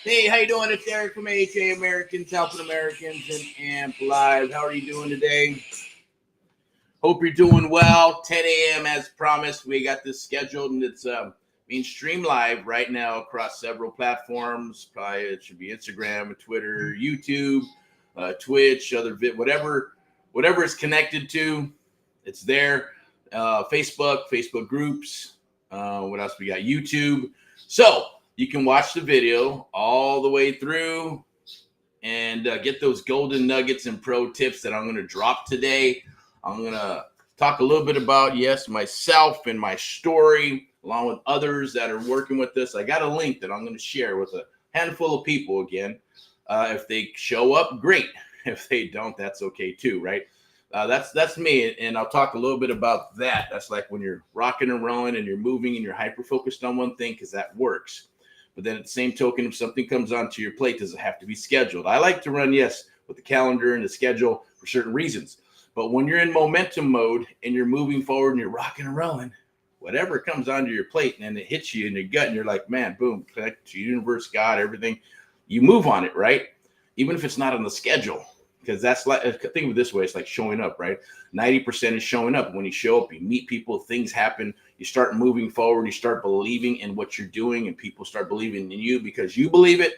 Hey, how you doing? It's Eric from AHA Americans, Helping Americans and AMP Live. How are you doing today? Hope you're doing well. 10 a.m. as promised. We got this scheduled and it's being streamed live right now across several platforms. Probably it should be Instagram, Twitter, YouTube, Twitch, whatever it's connected to, it's there. Facebook groups. What else we got? YouTube. So you can watch the video all the way through and get those golden nuggets and pro tips that I'm going to drop today. I'm going to talk a little bit about, yes, myself and my story, along with others that are working with this. I got a link that I'm going to share with a handful of people again. If they show up, great. If they don't, that's okay too, right? That's me, and I'll talk a little bit about that. That's like when you're rocking and rolling and you're moving and you're hyper focused on one thing, because that works. But then at the same token, if something comes onto your plate, does it have to be scheduled? I like to run, yes, with the calendar and the schedule for certain reasons. But when you're in momentum mode and you're moving forward and you're rocking and rolling, whatever comes onto your plate and it hits you in your gut and you're like, man, boom, connect to universe, God, everything, you move on it, right? Even if it's not on the schedule. Because that's like, think of it this way, it's like showing up, right? 90% is showing up. When you show up, you meet people, things happen, you start moving forward, you start believing in what you're doing, and people start believing in you because you believe it.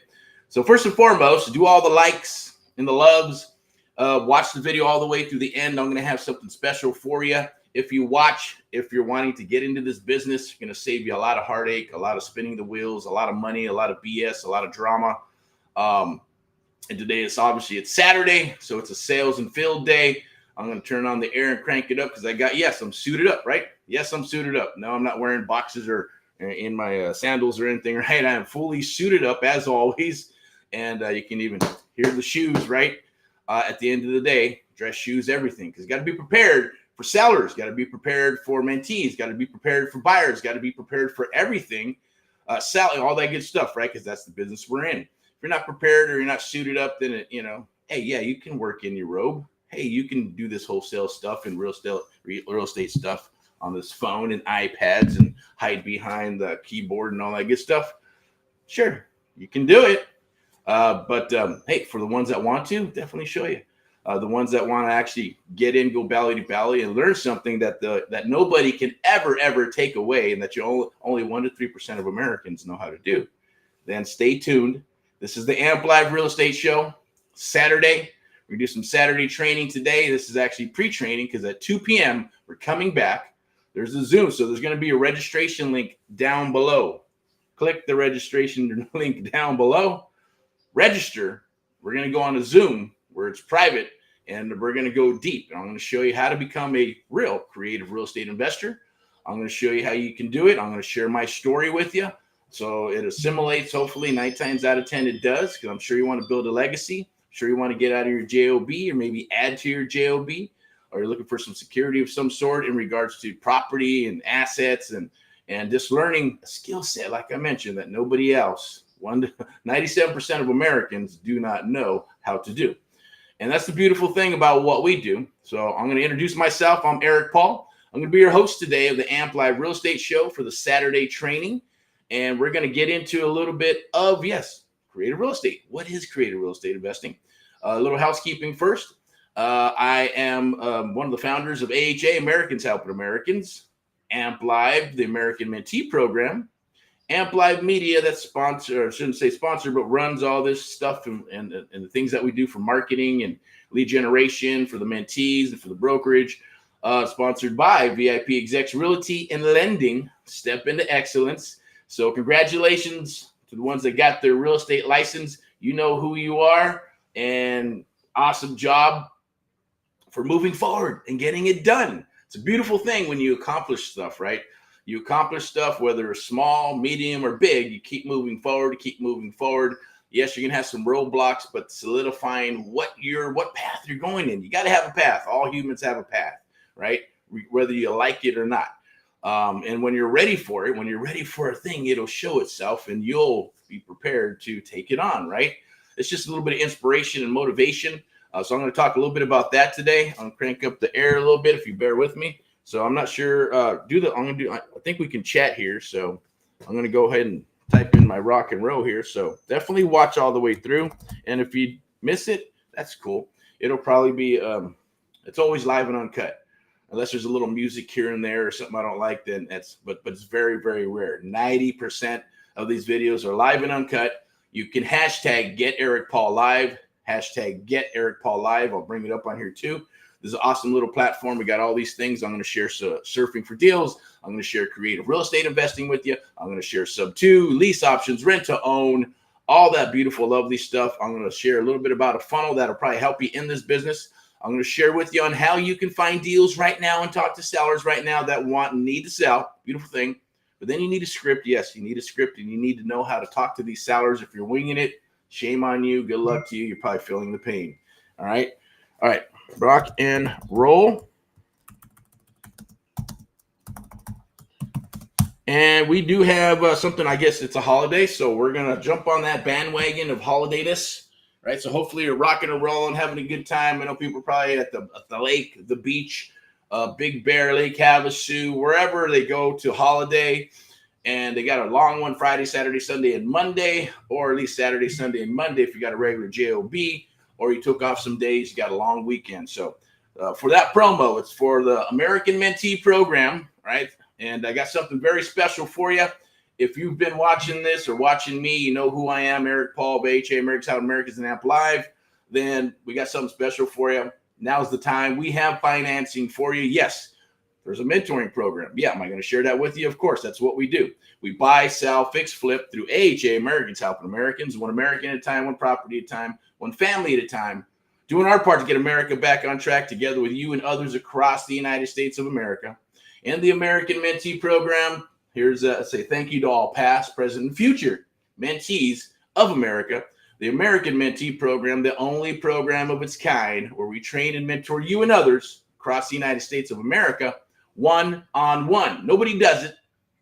So first and foremost, do all the likes and the loves. Watch the video all the way through the end. I'm going to have something special for you. If you watch, if you're wanting to get into this business, it's going to save you a lot of heartache, a lot of spinning the wheels, a lot of money, a lot of BS, a lot of drama. And today it's Saturday, so it's a sales and field day. I'm going to turn on the air and crank it up because I'm suited up, right? Yes, I'm suited up. No, I'm not wearing boxes or in my sandals or anything, right? I am fully suited up as always. And you can even hear the shoes, right? At the end of the day, dress shoes, everything. Because you got to be prepared for sellers, got to be prepared for mentees, got to be prepared for buyers, got to be prepared for everything. Selling, all that good stuff, right? Because that's the business we're in. If you're not prepared or you're not suited up, then hey, yeah, you can work in your robe. Hey, you can do this wholesale stuff and real estate stuff on this phone and iPads and hide behind the keyboard and all that good stuff. Sure, you can do it. But hey, for the ones that want to, definitely show you. The ones that want to actually get in, go belly to belly, and learn something that nobody can ever take away, and that only 1 to 3% of Americans know how to do. Then stay tuned. This is the AMP Live Real Estate Show, Saturday. We're going to do some Saturday training today. This is actually pre-training because at 2 p.m. we're coming back. There's a Zoom, so there's going to be a registration link down below. Click the registration link down below. Register. We're going to go on a Zoom where it's private, and we're going to go deep. And I'm going to show you how to become a real creative real estate investor. I'm going to show you how you can do it. I'm going to share my story with you. So it assimilates, hopefully 9 times out of 10 it does, because I'm sure you want to build a legacy. I'm sure you want to get out of your JOB or maybe add to your JOB, or you're looking for some security of some sort in regards to property and assets and just learning a skill set, like I mentioned, that nobody else, 97% of Americans do not know how to do. And that's the beautiful thing about what we do. So I'm going to introduce myself. I'm Eric Paul. I'm going to be your host today of the AMP Live Real Estate Show for the Saturday training. And we're going to get into a little bit of, yes, creative real estate. What is creative real estate investing? A little housekeeping first. I am one of the founders of AHA, Americans Helping Americans, AMP Live, the American Mentee Program, AMP Live Media, that's sponsor, I shouldn't say sponsor, but runs all this stuff and the things that we do for marketing and lead generation for the mentees and for the brokerage. Sponsored by VIP Execs Realty and Lending, Step into Excellence. So congratulations to the ones that got their real estate license. You know who you are, and awesome job for moving forward and getting it done. It's a beautiful thing when you accomplish stuff, right? You accomplish stuff, whether it's small, medium, or big, you keep moving forward, Yes, you're going to have some roadblocks, but solidifying what path you're going in. You got to have a path. All humans have a path, right? Whether you like it or not. And when you're ready for it, when you're ready for a thing, it'll show itself and you'll be prepared to take it on, right? It's just a little bit of inspiration and motivation. So I'm going to talk a little bit about that today. I'm going to crank up the air a little bit if you bear with me. So I'm not sure, I think we can chat here. So I'm going to go ahead and type in my rock and roll here. So definitely watch all the way through. And if you miss it, that's cool. It'll probably be, it's always live and uncut. Unless there's a little music here and there or something I don't like, then but it's very, very rare. 90% of these videos are live and uncut. You can hashtag Get Eric Paul Live, hashtag Get Eric Paul Live. I'll bring it up on here too. This is an awesome little platform. We got all these things. I'm going to share surfing for deals. I'm going to share creative real estate investing with you. I'm going to share sub-2, lease options, rent to own, all that beautiful, lovely stuff. I'm going to share a little bit about a funnel that'll probably help you in this business. I'm going to share with you on how you can find deals right now and talk to sellers right now that want and need to sell. Beautiful thing. But then you need a script. Yes, you need a script, and you need to know how to talk to these sellers. If you're winging it, shame on you. Good luck to you. You're probably feeling the pain. All right. All right. Rock and roll. And we do have something, I guess it's a holiday, so we're going to jump on that bandwagon of holidayness. Right, so hopefully you're rocking and rolling, having a good time. I know people are probably at the lake, the beach, Big Bear, Lake Havasu, wherever they go to holiday, and they got a long one Friday, Saturday, Sunday, and Monday, or at least Saturday, Sunday, and Monday if you got a regular JOB, or you took off some days, you got a long weekend. So for that promo, it's for the American Mentee Program, right? And I got something very special for you. If you've been watching this or watching me, you know who I am, Eric Paul of AHA American South Americans and Amp Live. Then we got something special for you. Now's the time. We have financing for you. Yes, there's a mentoring program. Yeah, am I going to share that with you? Of course, that's what we do. We buy, sell, fix, flip through AHA Americans helping Americans, one American at a time, one property at a time, one family at a time, doing our part to get America back on track together with you and others across the United States of America. And the American Mentee Program. Here's say thank you to all past, present, and future mentees of America. The American Mentee Program, the only program of its kind where we train and mentor you and others across the United States of America, one-on-one. Nobody does it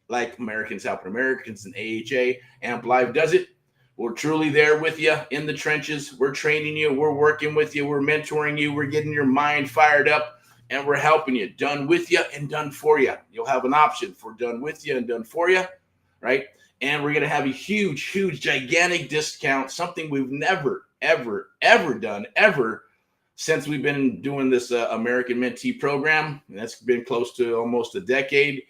like Americans Helping Americans and AHA. Amp Live does it. We're truly there with you in the trenches. We're training you. We're working with you. We're mentoring you. We're getting your mind fired up. And we're helping you, done with you and done for you. You'll have an option for done with you and done for you, right? And we're going to have a huge, huge, gigantic discount, something we've never, ever, ever done, ever, since we've been doing this American Mentee Program. And that's been close to almost a decade.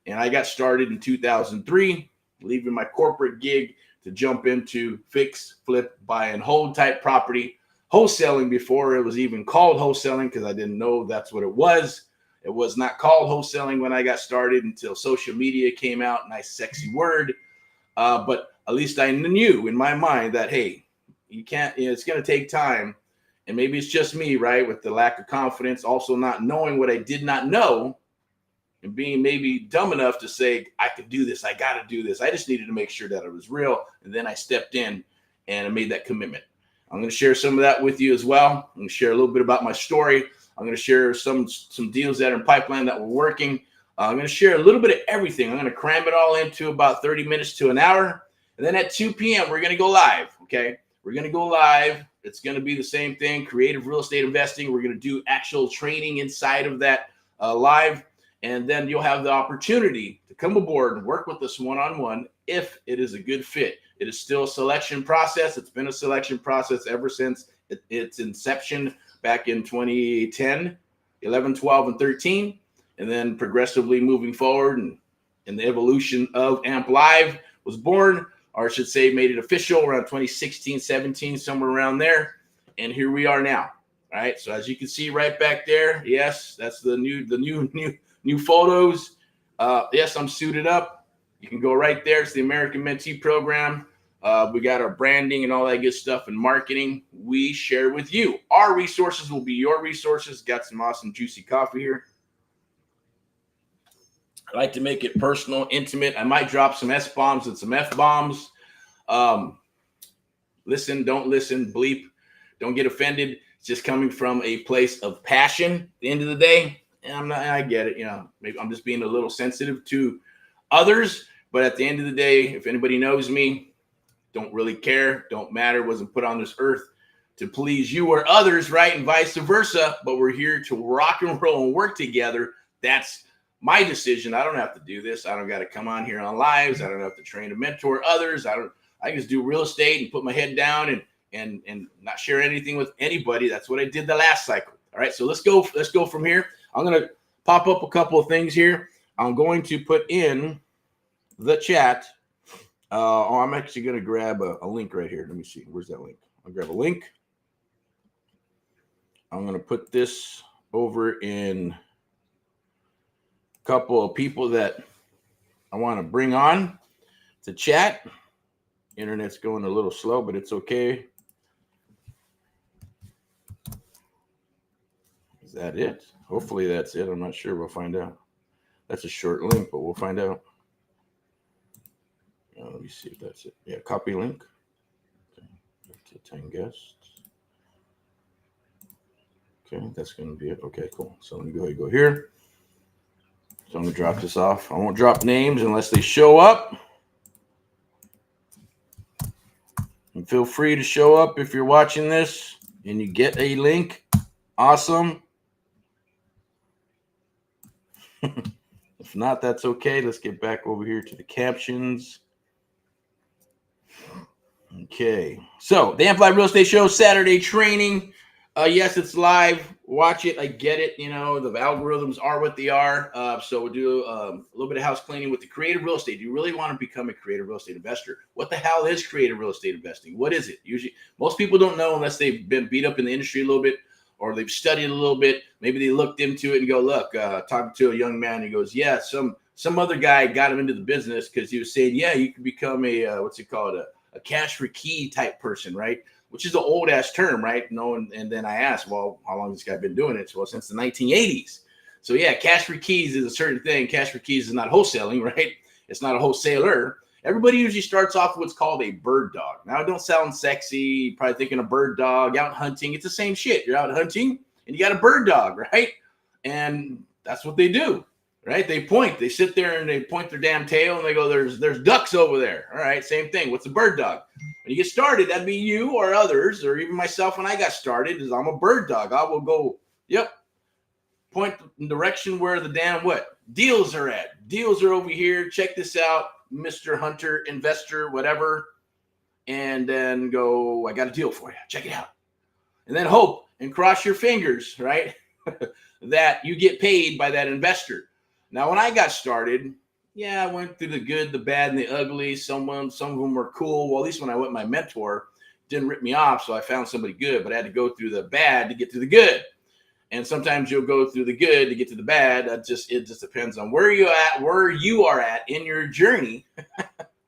And I got started in 2003, leaving my corporate gig to jump into fix, flip, buy, and hold type property. Wholesaling before it was even called wholesaling because I didn't know that's what it was. It was not called wholesaling when I got started until social media came out. Nice, sexy word. But at least I knew in my mind that, hey, you can't, it's going to take time. And maybe it's just me, right, with the lack of confidence, also not knowing what I did not know and being maybe dumb enough to say, I could do this. I got to do this. I just needed to make sure that it was real. And then I stepped in and I made that commitment. I'm going to share some of that with you as well. I'm going to share a little bit about my story. I'm going to share some deals that are in pipeline that we're working. I'm going to share a little bit of everything. I'm going to cram it all into about 30 minutes to an hour. And then at 2 p.m., we're going to go live, okay? We're going to go live. It's going to be the same thing, creative real estate investing. We're going to do actual training inside of that live. And then you'll have the opportunity to come aboard and work with us one-on-one if it is a good fit. It is still a selection process. It's been a selection process ever since its inception back in 2010, 11, 12, and 13. And then progressively moving forward and the evolution of Amp Live was born, or I should say made it official around 2016, 17, somewhere around there. And here we are now. All right. So as you can see right back there, yes, that's the new photos. Yes, I'm suited up. You can go right there. It's the American Mentee Program. We got our branding and all that good stuff and marketing we share with you. Our resources will be your resources. Got some awesome juicy coffee here. I like to make it personal, intimate. I might drop some S-bombs and some F-bombs. Listen, don't listen, bleep. Don't get offended. It's just coming from a place of passion at the end of the day. And I get it. You know, maybe I'm just being a little sensitive to others. But at the end of the day, if anybody knows me, don't really care, don't matter, wasn't put on this earth to please you or others, right? And vice versa. But we're here to rock and roll and work together. That's my decision. I don't have to do this. I don't got to come on here on lives. I don't have to train to mentor others. I just do real estate and put my head down and not share anything with anybody. That's what I did the last cycle. All right, so let's go from here. I'm going to pop up a couple of things here. I'm going to put in the chat. I'm actually going to grab a link right here. Let me see. Where's that link? I'll grab a link. I'm going to put this over in a couple of people that I want to bring on to chat. Internet's going a little slow, but it's okay. Is that it? Hopefully that's it. I'm not sure. We'll find out. That's a short link, but we'll find out. Let me see if that's it. Yeah, copy link. Okay. To 10 guests. Okay, that's going to be it. Okay, cool. So let me go ahead and go here. So I'm going to drop this off. I won't drop names unless they show up. And feel free to show up if you're watching this and you get a link. Awesome. If not, that's okay. Let's get back over here to the captions. Okay. So the Amplified Real Estate Show, Saturday training. Yes, it's live. Watch it. I get it. You know, the algorithms are what they are. So we'll do a little bit of house cleaning with the creative real estate. Do you really want to become a creative real estate investor? What the hell is creative real estate investing? What is it? Usually, most people don't know unless they've been beat up in the industry a little bit or they've studied a little bit. Maybe they looked into it and go, look, talking to a young man, he goes, yeah, some other guy got him into the business because he was saying, yeah, you can become a, what's it called? A cash for key type person, right? Which is an old ass term, right? No, and then I asked, well, how long has this guy been doing it? Well, since the 1980s. So yeah, cash for keys is a certain thing. Cash for keys is not wholesaling, right? It's not a wholesaler. Everybody usually starts off with what's called a bird dog. Now, it don't sound sexy. You're probably thinking a bird dog out hunting. It's the same shit. You're out hunting and you got a bird dog, right? And that's what they do, right? They point. They sit there and they point their damn tail and they go, there's ducks over there. All right, same thing. What's a bird dog? When you get started, that'd be you or others, or even myself when I got started, is I'm a bird dog. I will go, yep, point in direction where the damn what? Deals are at. Deals are over here. Check this out, Mr. Hunter, investor, whatever. And then go, I got a deal for you. Check it out. And then hope and cross your fingers, right? That you get paid by that investor. Now, when I got started, yeah, I went through the good, the bad, and the ugly. Some of them were cool. Well, at least when I went my mentor, didn't rip me off, so I found somebody good. But I had to go through the bad to get to the good. And sometimes you'll go through the good to get to the bad. It just depends on where you are at in your journey,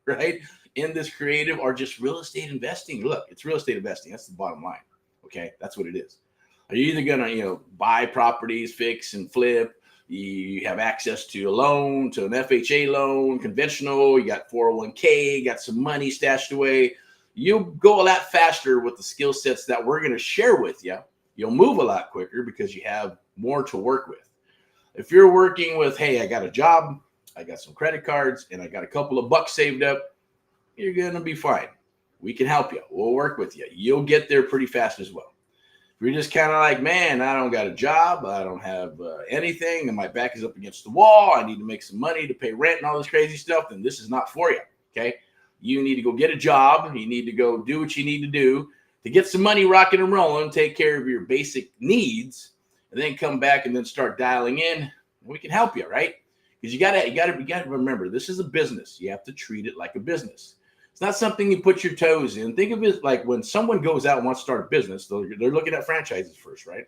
right? In this creative or just real estate investing. Look, it's real estate investing. That's the bottom line. Okay, that's what it is. Are you either gonna, buy properties, fix and flip? You have access to a loan, to an FHA loan, conventional. You got 401k, got some money stashed away. You'll go a lot faster with the skill sets that we're going to share with you. You'll move a lot quicker because you have more to work with. If you're working with, hey, I got a job, I got some credit cards, and I got a couple of bucks saved up, you're going to be fine. We can help you. We'll work with you. You'll get there pretty fast as well. If you're just kind of like, man, I don't got a job, I don't have anything, and my back is up against the wall, I need to make some money to pay rent and all this crazy stuff, then this is not for you, okay? You need to go get a job. You need to go do what you need to do to get some money rocking and rolling, take care of your basic needs, and then come back and then start dialing in. We can help you, right? Because you gotta remember, this is a business. You have to treat it like a business. It's not something you put your toes in. Think of it like when someone goes out and wants to start a business, they're looking at franchises first, right?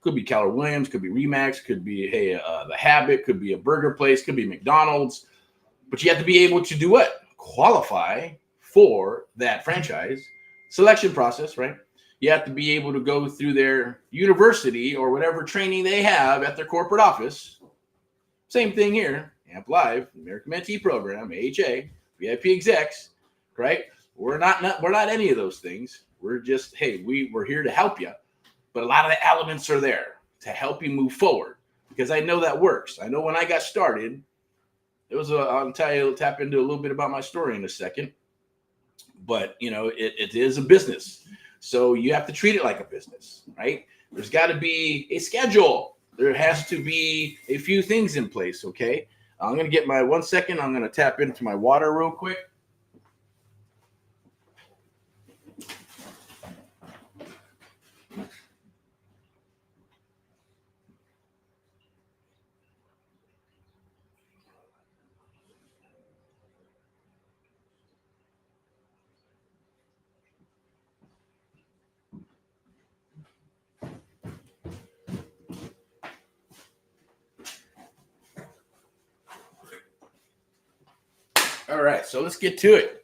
Could be Keller Williams, could be Remax, could be, The Habit, could be a burger place, could be McDonald's. But you have to be able to do what? Qualify for that franchise selection process, right? You have to be able to go through their university or whatever training they have at their corporate office. Same thing here. Amp Live, American Mentee Program, AHA, VIP execs. Right? We're not any of those things. We're just, hey, we're here to help you. But a lot of the elements are there to help you move forward because I know that works. I know when I got started, I'll tap into a little bit about my story in a second. But, it is a business. So you have to treat it like a business, right? There's got to be a schedule. there has to be a few things in place, okay? I'm going to get my 1 second. I'm going to tap into my water real quick. All right, so let's get to it.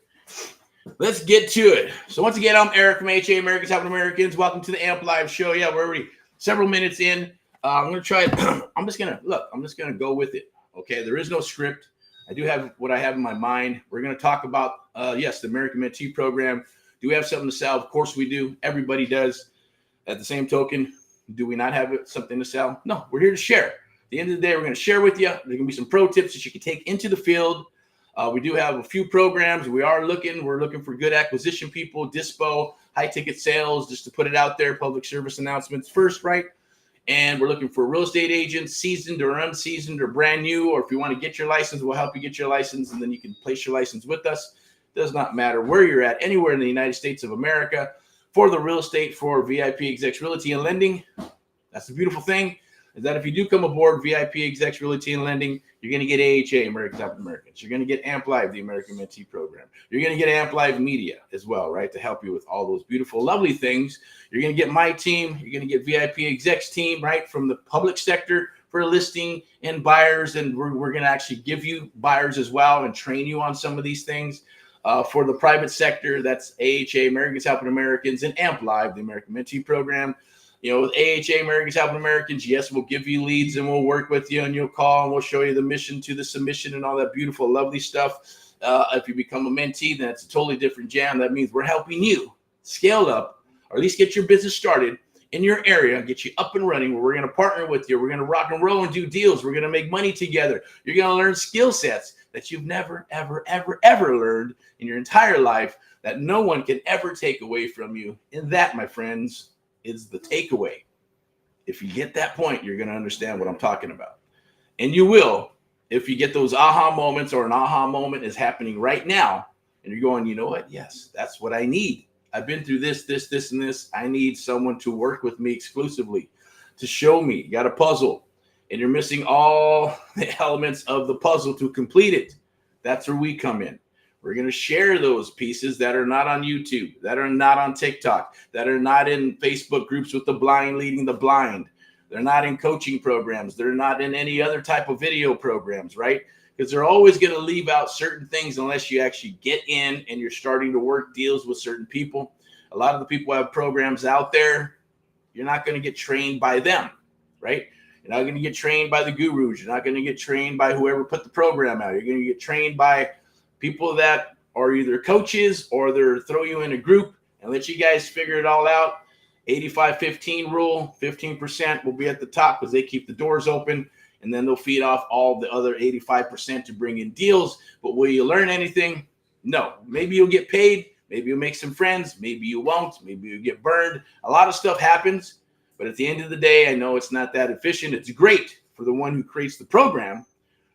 So once again, I'm Eric from HA Americans Helping Americans. Welcome to the Amp Live show. Yeah, we're already several minutes in. I'm gonna try it. I'm just gonna go with it. Okay, there is no script. I do have what I have in my mind. We're gonna talk about yes, the American Mentee Program. Do we have something to sell? Of course we do. Everybody does. At the same token, do we not have something to sell? No, we're here to share. At the end of the day, we're going to share with you. There's going to be some pro tips that you can take into the field. We do have a few programs. We're looking for good acquisition people, dispo, high ticket sales, just to put it out there, public service announcements first, right? And we're looking for real estate agents, seasoned or unseasoned or brand new, or if you want to get your license, we'll help you get your license, and then you can place your license with us. Does not matter where you're at, anywhere in the United States of America. For the real estate, for VIP Execs Realty and Lending, that's the beautiful thing, is that if you do come aboard VIP Execs Realty and Lending, you're going to get AHA, American Helping Americans. You're going to get Amp Live, the American Mentee Program. You're going to get Amp Live Media as well, right, to help you with all those beautiful, lovely things. You're going to get my team. You're going to get VIP Execs team, right, from the public sector for listing and buyers, and we're going to actually give you buyers as well and train you on some of these things. For the private sector, that's AHA, Americans Helping Americans, and Amp Live, the American Mentee Program. You know, with AHA, Americans Helping Americans, yes, we'll give you leads and we'll work with you and you'll call and we'll show you the mission to the submission and all that beautiful, lovely stuff. If you become a mentee, then it's a totally different jam. That means we're helping you scale up, or at least get your business started in your area, get you up and running. We're going to partner with you. We're going to rock and roll and do deals. We're going to make money together. You're going to learn skill sets that you've never, ever, ever, ever learned in your entire life, that no one can ever take away from you. And that, my friends, is the takeaway. If you get that point, you're going to understand what I'm talking about. And you will, if you get those aha moments, or an aha moment is happening right now, and you're going, you know what? Yes, that's what I need. I've been through this, and this. I need someone to work with me exclusively, to show me. You got a puzzle, and you're missing all the elements of the puzzle to complete it. That's where we come in. We're going to share those pieces that are not on YouTube, that are not on TikTok, that are not in Facebook groups with the blind leading the blind. They're not in coaching programs. They're not in any other type of video programs, right? Because they're always going to leave out certain things unless you actually get in and you're starting to work deals with certain people. A lot of the people have programs out there. You're not going to get trained by them, right? You're not going to get trained by the gurus. You're not going to get trained by whoever put the program out. You're going to get trained by people that are either coaches, or they're throw you in a group and let you guys figure it all out. 85-15 rule, 15% will be at the top because they keep the doors open, and then they'll feed off all the other 85% to bring in deals. But will you learn anything? No. Maybe you'll get paid. Maybe you'll make some friends. Maybe you won't. Maybe you'll get burned. A lot of stuff happens. But at the end of the day, I know it's not that efficient. It's great for the one who creates the program.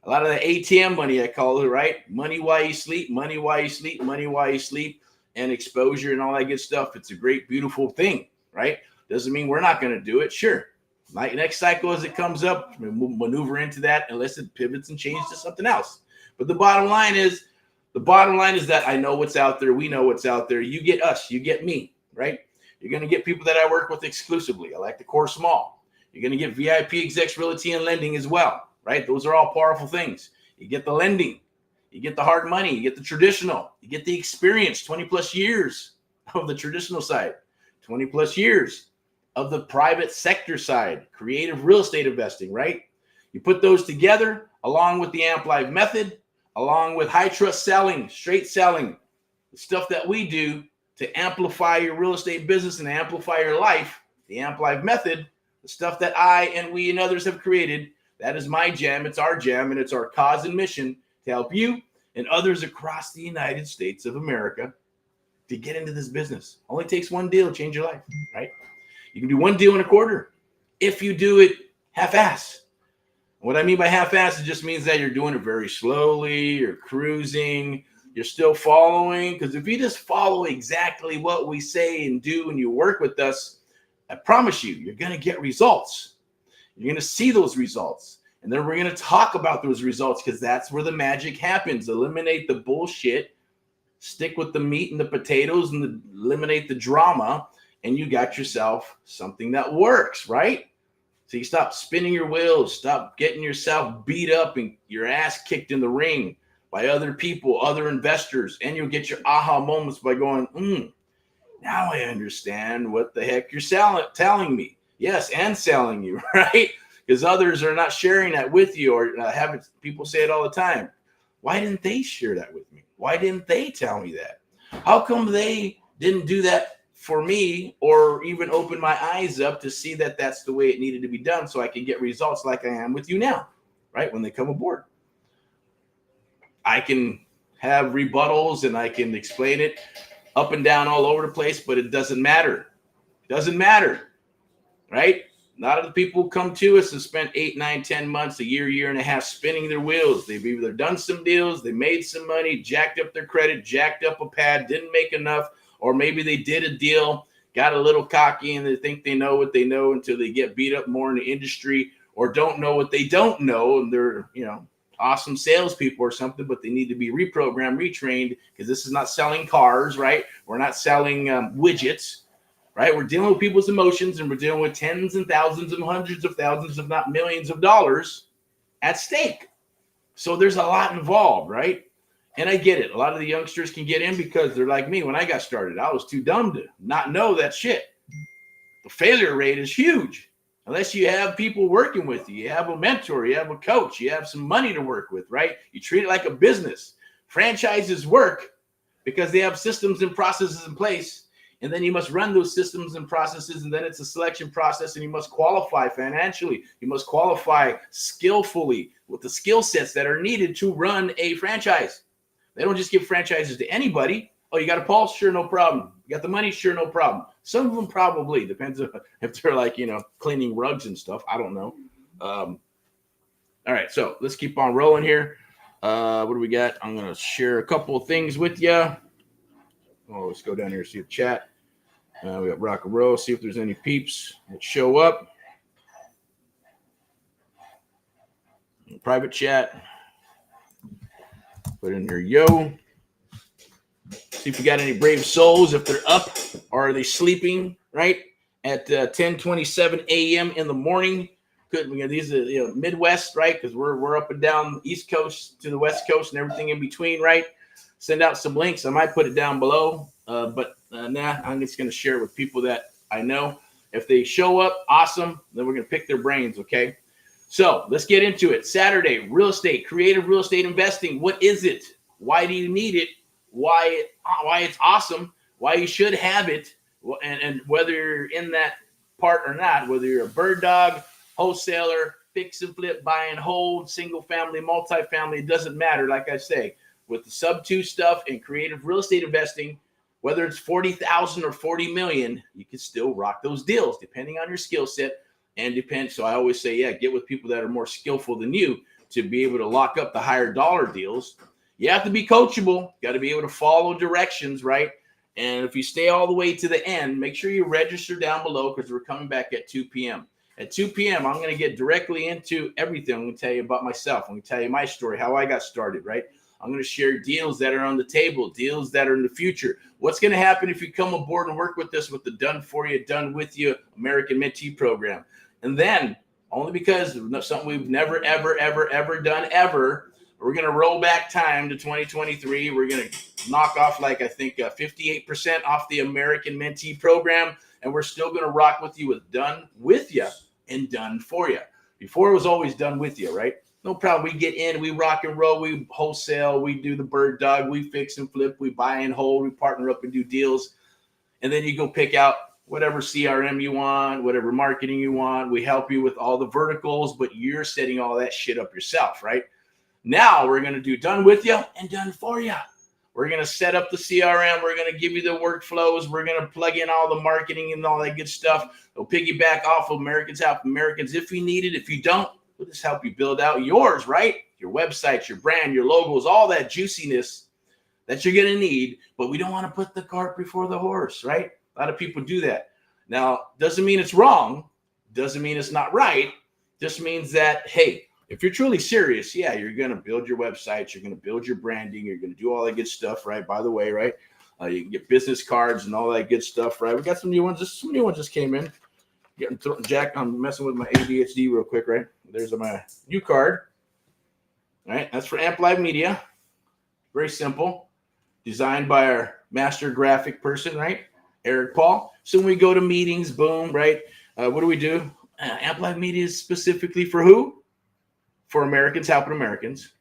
A lot of the ATM money, I call it, right? Money while you sleep, money while you sleep, money while you sleep, and exposure and all that good stuff. It's a great, beautiful thing, right? Doesn't mean we're not going to do it. Sure. Next cycle as it comes up, we'll maneuver into that unless it pivots and changes to something else. But the bottom line is that I know what's out there. We know what's out there. You get us. You get me, right? You're going to get people that I work with exclusively. I like the core small. You're going to get VIP Execs Realty and Lending as well. Right? Those are all powerful things. You get the lending, you get the hard money, you get the traditional, you get the experience, 20 plus years of the traditional side, 20 plus years of the private sector side, creative real estate investing, right? You put those together along with the Amp Live method, along with high trust selling, straight selling, the stuff that we do to amplify your real estate business and amplify your life, the Amp Live method, the stuff that I and we and others have created. That is my jam. It's our jam, and it's our cause and mission to help you and others across the United States of America to get into this business. Only takes one deal to change your life, right? You can do one deal in a quarter. If you do it half-ass. What I mean by half-ass, it just means that you're doing it very slowly, you're cruising, you're still following. Because if you just follow exactly what we say and do and you work with us, I promise you, you're going to get results. You're going to see those results. And then we're going to talk about those results because that's where the magic happens. Eliminate the bullshit, stick with the meat and the potatoes, and eliminate the drama, and you got yourself something that works, right? So you stop spinning your wheels, stop getting yourself beat up and your ass kicked in the ring by other people, other investors, and you'll get your aha moments by going, now I understand what the heck you're telling me. Yes, and selling you, right? Because others are not sharing that with you, or having people say it all the time. Why didn't they share that with me? Why didn't they tell me that? How come they didn't do that for me, or even open my eyes up to see that that's the way it needed to be done so I can get results like I am with you now, right? When they come aboard, I can have rebuttals and I can explain it up and down all over the place, but it doesn't matter. It doesn't matter, right? A lot of the people who come to us have spent 8, 9, 10 months, a year and a half spinning their wheels. They've either done some deals, they made some money, jacked up their credit, jacked up a pad, didn't make enough, or maybe they did a deal, got a little cocky, and they think they know what they know until they get beat up more in the industry, or don't know what they don't know, and they're, awesome salespeople or something, but they need to be reprogrammed, retrained, because this is not selling cars, right? We're not selling widgets, right? We're dealing with people's emotions, and we're dealing with tens and thousands and hundreds of thousands, if not millions of dollars at stake. So there's a lot involved, right? And I get it. A lot of the youngsters can get in because they're like me. When I got started, I was too dumb to not know that shit. The failure rate is huge. Unless you have people working with you, you have a mentor, you have a coach, you have some money to work with, right? You treat it like a business. Franchises work because they have systems and processes in place. And then you must run those systems and processes, and then it's a selection process, and you must qualify financially. You must qualify skillfully with the skill sets that are needed to run a franchise. They don't just give franchises to anybody. Oh, you got a pulse? Sure, no problem. You got the money? Sure, no problem. Some of them probably. Depends if they're like, cleaning rugs and stuff. I don't know. All right, so let's keep on rolling here. What do we got? I'm going to share a couple of things with you. Oh, let's go down here and see the chat. We got rock and roll. See if there's any peeps that show up. Private chat. Put in there, yo. See if you got any brave souls, if they're up or are they sleeping, right? At 10:27 a.m. in the morning. Good. These are Midwest, right? Because we're up and down the East Coast to the West Coast and everything in between, right? Send out some links. I might put it down below, but I'm just going to share it with people that I know. If they show up, awesome. Then we're going to pick their brains, okay? So let's get into it. Saturday, real estate, creative real estate investing. What is it? Why do you need it? Why it's awesome? Why you should have it? And whether you're in that part or not, whether you're a bird dog, wholesaler, fix and flip, buy and hold, single family, multifamily, it doesn't matter. Like I say, with the sub 2 stuff and creative real estate investing, whether it's 40,000 or 40 million, you can still rock those deals depending on your skill set. And depends. So I always say, get with people that are more skillful than you to be able to lock up the higher dollar deals. You have to be coachable. Got to be able to follow directions, right? And if you stay all the way to the end, make sure you register down below because we're coming back at 2 p.m. At 2 p.m., I'm going to get directly into everything. I'm going to tell you about myself. I'm going to tell you my story, how I got started, right? I'm going to share deals that are on the table, deals that are in the future. What's going to happen if you come aboard and work with us with the Done For You, Done With You American Mentee program? And then, only because of something we've never, ever done ever, we're going to roll back time to 2023. We're going to knock off, 58% off the American Mentee program. And we're still going to rock with you with Done With You and Done For You. Before it was always Done With You, right? No problem. We get in, we rock and roll, we wholesale, we do the bird dog, we fix and flip, we buy and hold, we partner up and do deals. And then you go pick out whatever CRM you want, whatever marketing you want. We help you with all the verticals, but you're setting all that shit up yourself, right? Now we're going to do Done With You and Done For You. We're going to set up the CRM. We're going to give you the workflows. We're going to plug in all the marketing and all that good stuff. We'll piggyback off of Americans Help Americans if you need it. If you don't, we'll just help you build out yours, right? Your website, your brand, your logos, all that juiciness that you're going to need. But we don't want to put the cart before the horse, right? A lot of people do that. Now, doesn't mean it's wrong. Doesn't mean it's not right. Just means that, hey, if you're truly serious, yeah, you're going to build your websites, you're going to build your branding, you're going to do all that good stuff, right? By the way, right? You can get business cards and all that good stuff, right? We got some new ones. Some new ones just came in. Jack, I'm messing with my ADHD real quick, right? There's my new card. All right, that's for Amp Live Media. Very simple. Designed by our master graphic person, right? Eric Paul. So when we go to meetings, boom, right? What do? Amp Live Media is specifically for who? For Americans helping Americans,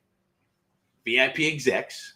VIP execs,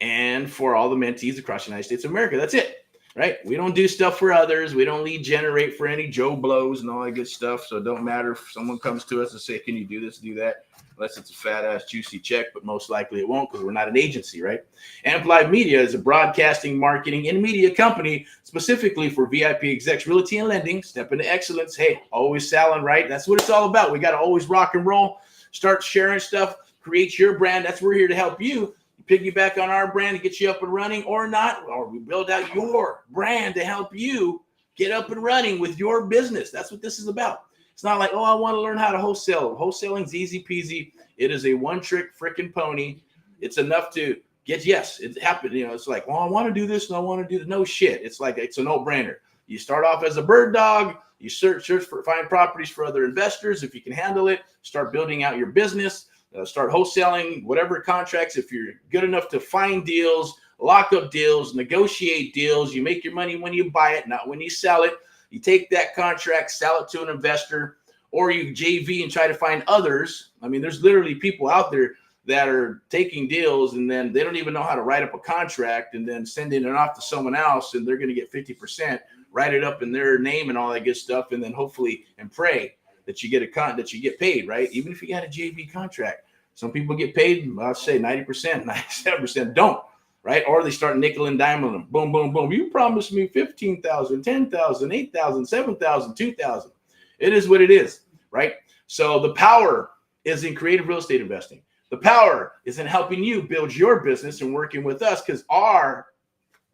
and for all the mentees across the United States of America. That's it, right? We don't do stuff for others. We don't lead generate for any Joe Blows and all that good stuff. So it don't matter if someone comes to us and say, can you do this, do that? Unless it's a fat ass juicy check, but most likely it won't because we're not an agency, right? Amp Live Media is a broadcasting, marketing, and media company specifically for VIP execs, realty, and lending. Step into excellence. Hey, always selling, right? That's what it's all about. We got to always rock and roll. Start sharing stuff. Create your brand. That's what we're here to help you. Piggyback on our brand to get you up and running or not, or we build out your brand to help you get up and running with your business. That's what this is about. It's not like, oh, I want to learn how to wholesale. Wholesaling's easy peasy. It is a one-trick freaking pony. It's enough to get, yes, it happened. You know, it's like, well, I want to do this and I want to do this. No shit. It's like, it's a no-brainer. You start off as a bird dog. You search for find properties for other investors. If you can handle it, start building out your business. Start wholesaling, whatever contracts. If you're good enough to find deals, lock up deals, negotiate deals, you make your money when you buy it, not when you sell it. You take that contract, sell it to an investor, or you JV and try to find others. I mean, there's literally people out there that are taking deals and then they don't even know how to write up a contract and then sending it off to someone else and they're going to get 50%, write it up in their name and all that good stuff, and then hopefully and pray that you get that you get paid, right? Even if you got a JV contract, some people get paid. I'll say 90%, 97% don't, right? Or they start nickel and diming them. Boom, boom, boom. You promised me 15,000, 10,000, 8,000, 7,000, 2,000. It is what it is, right? So the power is in creative real estate investing. The power is in helping you build your business and working with us because our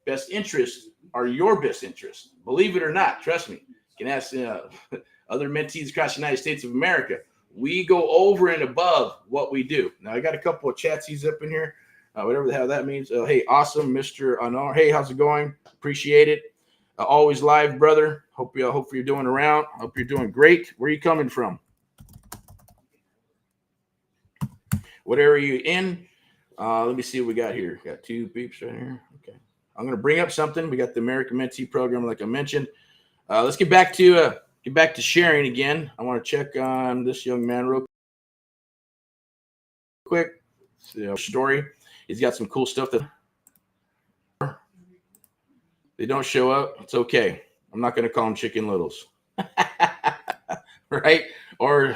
best interests are your best interests. Believe it or not, trust me. You can ask other mentees across the United States of America. We go over and above what we do. Now, I got a couple of chatsies up in here, whatever the hell that means. Hey, awesome, Mr. Anar. Hey, how's it going? Appreciate it. Always live, brother. Hope you're doing around. Hope you're doing great. Where are you coming from? What area are you in? Let me see what we got here. Got two beeps right here. Okay. I'm going to bring up something. We got the American Mentee program, like I mentioned. Let's get back to sharing again. I want to check on this young man real quick. Story. He's got some cool stuff that they don't show up. It's okay. I'm not going to call them Chicken Littles. Right? Or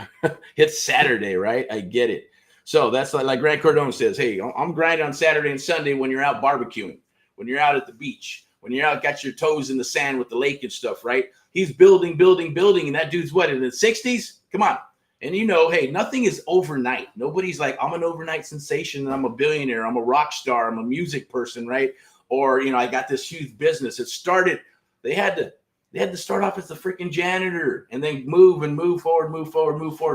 it's Saturday, right? I get it. So that's like Grant Cardone says, hey, I'm grinding on Saturday and Sunday when you're out barbecuing, when you're out at the beach, when you're out, got your toes in the sand with the lake and stuff, right? He's building. And that dude's what, in the 60s? Come on. And you know, hey, nothing is overnight. Nobody's like, I'm an overnight sensation and I'm a billionaire. I'm a rock star. I'm a music person, right? Or, you know, I got this huge business. It started, they had to start off as the freaking janitor and then move forward. Of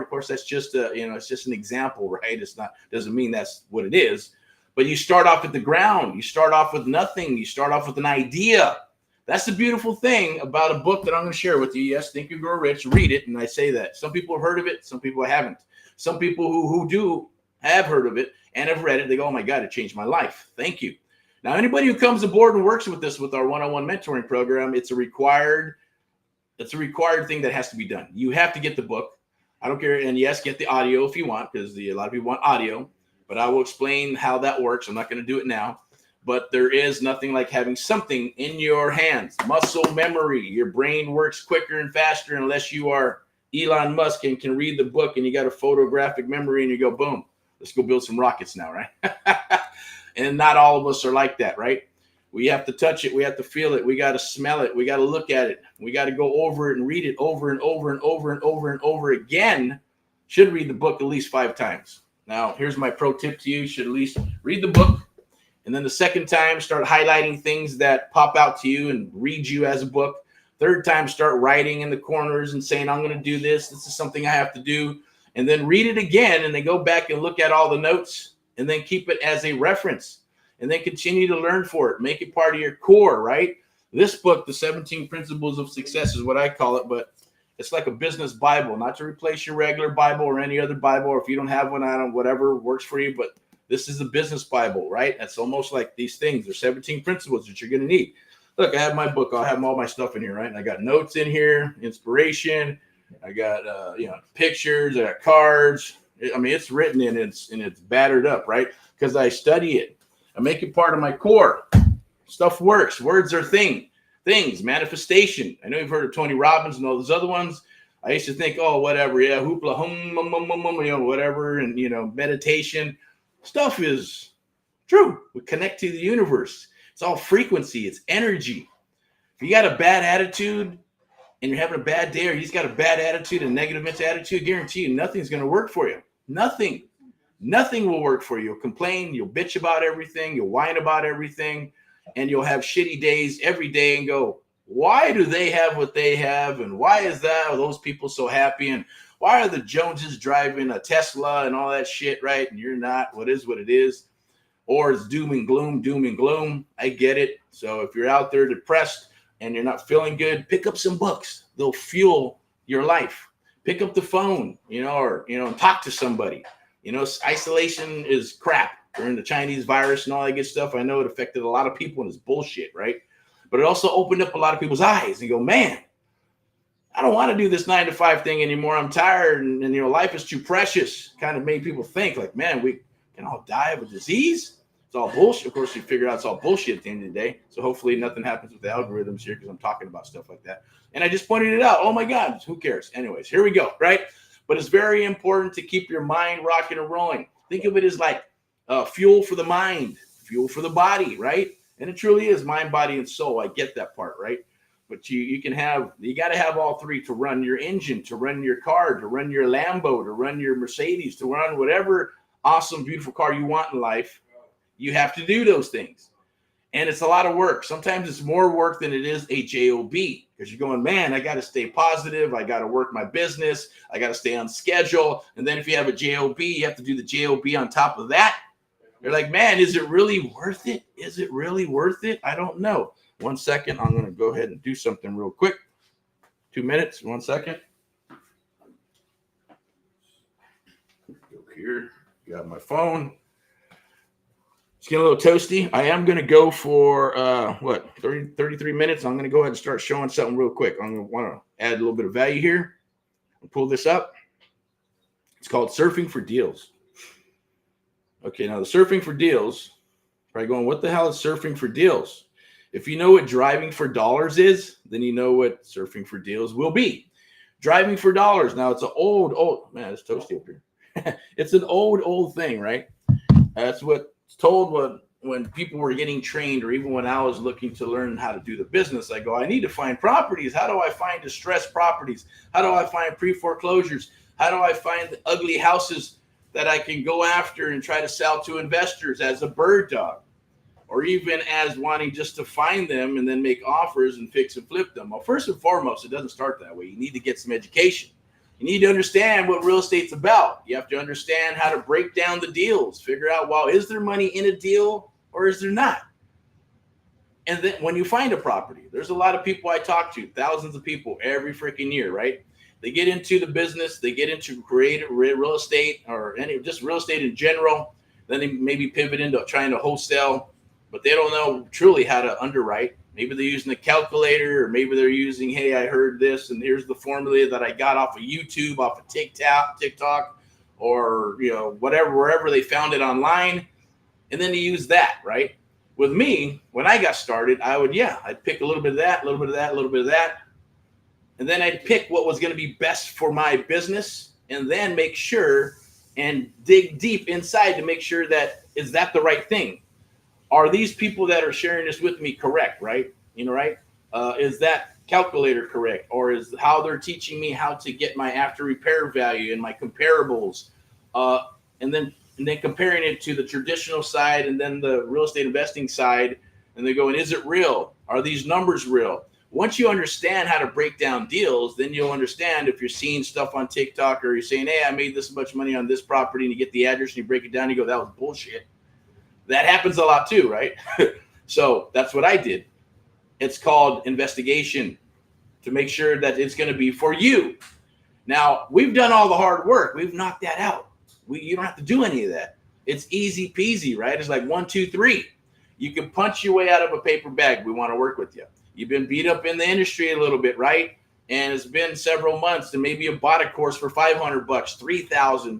course, that's just it's just an example, right? It's not, doesn't mean that's what it is. But you start off at the ground. You start off with nothing. You start off with an idea. That's the beautiful thing about a book that I'm going to share with you. Yes, Think and Grow Rich. Read it, and I say that. Some people have heard of it. Some people haven't. Some people who do have heard of it and have read it, they go, oh, my God, it changed my life. Thank you. Now, anybody who comes aboard and works with us with our one-on-one mentoring program, it's a required thing that has to be done. You have to get the book. I don't care. And yes, get the audio if you want, because a lot of people want audio. But I will explain how that works. I'm not going to do it now. But there is nothing like having something in your hands. Muscle memory. Your brain works quicker and faster unless you are Elon Musk and can read the book and you got a photographic memory and you go, boom, let's go build some rockets now, right? And not all of us are like that, right? We have to touch it. We have to feel it. We got to smell it. We got to look at it. We got to go over it and read it over and over and over and over and over again. Should read the book at least 5 times. Now, here's my pro tip to you. You should at least read the book. And then the second time, start highlighting things that pop out to you and read you as a book. Third time, start writing in the corners and saying, I'm going to do this. This is something I have to do. And then read it again and then go back and look at all the notes and then keep it as a reference and then continue to learn for it. Make it part of your core, right? This book, The 17 Principles of Success, is what I call it, but it's like a business Bible, not to replace your regular Bible or any other Bible, or if you don't have one, I don't, whatever works for you, but this is a business Bible, right? That's almost like these things. There's 17 principles that you're going to need. Look, I have my book. I'll have all my stuff in here, right? And I got notes in here, inspiration. I got, pictures. I got cards. I mean, it's written and it's battered up, right? Because I study it. I make it part of my core. Stuff works. Words are things, manifestation. I know you've heard of Tony Robbins and all those other ones. I used to think, oh, whatever, yeah, hoopla, whatever, and, meditation. Stuff is true. We connect to the universe. It's all frequency. It's energy. If you got a bad attitude and you're having a bad day, or you just got a bad attitude and negative mental attitude, I guarantee you nothing's going to work for you. Nothing will work for you. You'll complain. You'll bitch about everything. You'll whine about everything. And you'll have shitty days every day and go, why do they have what they have? And why is that? Are those people so happy? And why are the Joneses driving a Tesla and all that shit, right? And you're not. What is what it is. Or it's doom and gloom. I get it. So if you're out there depressed and you're not feeling good, pick up some books. They'll fuel your life. Pick up the phone, or talk to somebody. Isolation is crap during the Chinese virus and all that good stuff. I know it affected a lot of people and it's bullshit, right? But it also opened up a lot of people's eyes and go, man, I don't want to do this 9-to-5 thing anymore. I'm tired and life is too precious. Kind of made people think like, man, we can all die of a disease. It's all bullshit. Of course, you figure out it's all bullshit at the end of the day. So hopefully nothing happens with the algorithms here because I'm talking about stuff like that. And I just pointed it out. Oh my God, who cares? Anyways, here we go, right? But it's very important to keep your mind rocking and rolling. Think of it as like fuel for the mind, fuel for the body, right? And it truly is mind, body, and soul. I get that part, right? But you got to have all three to run your engine, to run your car, to run your Lambo, to run your Mercedes, to run whatever awesome, beautiful car you want in life. You have to do those things. And it's a lot of work. Sometimes it's more work than it is a job, because you're going, man, I got to stay positive. I got to work my business. I got to stay on schedule. And then if you have a job, you have to do the job on top of that. You're like, man, is it really worth it? Is it really worth it? I don't know. 1 second. I'm going to go ahead and do something real quick. 2 minutes. 1 second. Go here. Got my phone. It's getting a little toasty. I am going to go for, 33 minutes. I'm going to go ahead and start showing something real quick. I'm going to want to add a little bit of value here. I'll pull this up. It's called Surfing for Deals. Okay, now the Surfing for Deals, probably going, what the hell is Surfing for Deals? If you know what driving for dollars is, then you know what Surfing for Deals will be. Driving for dollars. Now, it's an old, man, it's toasty up here. It's an old thing, right? That's what it's told when people were getting trained, or even when I was looking to learn how to do the business. I go, I need to find properties. How do I find distressed properties? How do I find pre-foreclosures? How do I find the ugly houses that I can go after and try to sell to investors as a bird dog, or even as wanting just to find them and then make offers and fix and flip them? Well, first and foremost, it doesn't start that way. You need to get some education. You need to understand what real estate's about. You have to understand how to break down the deals, figure out, well, is there money in a deal or is there not? And then when you find a property, there's a lot of people I talk to, thousands of people every freaking year, right? They get into the business, they get into creative real estate, or just real estate in general. Then they maybe pivot into trying to wholesale, but they don't know truly how to underwrite. Maybe they're using a calculator, or maybe they're using, hey, I heard this, and here's the formula that I got off of YouTube, off of TikTok, or whatever, wherever they found it online, and then they use that, right? With me, when I got started, I'd pick a little bit of that, a little bit of that, a little bit of that, and then I'd pick what was going to be best for my business, and then make sure and dig deep inside to make sure that is that the right thing. are these people that are sharing this with me correct, right? Right? Is that calculator correct? Or is how they're teaching me how to get my after repair value and my comparables? Uh, and then comparing it to the traditional side and then the real estate investing side, and they're going, is it real? Are these numbers real? Once you understand how to break down deals, then you'll understand if you're seeing stuff on TikTok or you're saying, hey, I made this much money on this property, and you get the address and you break it down, and you go, that was bullshit. That happens a lot too, right? So that's what I did. It's called investigation to make sure that it's going to be for you. Now, we've done all the hard work. We've knocked that out. You don't have to do any of that. It's easy peasy, right? It's like 1, 2, 3. You can punch your way out of a paper bag. We want to work with you. You've been beat up in the industry a little bit, right? And it's been several months, and maybe you bought a course for $500, $3,000,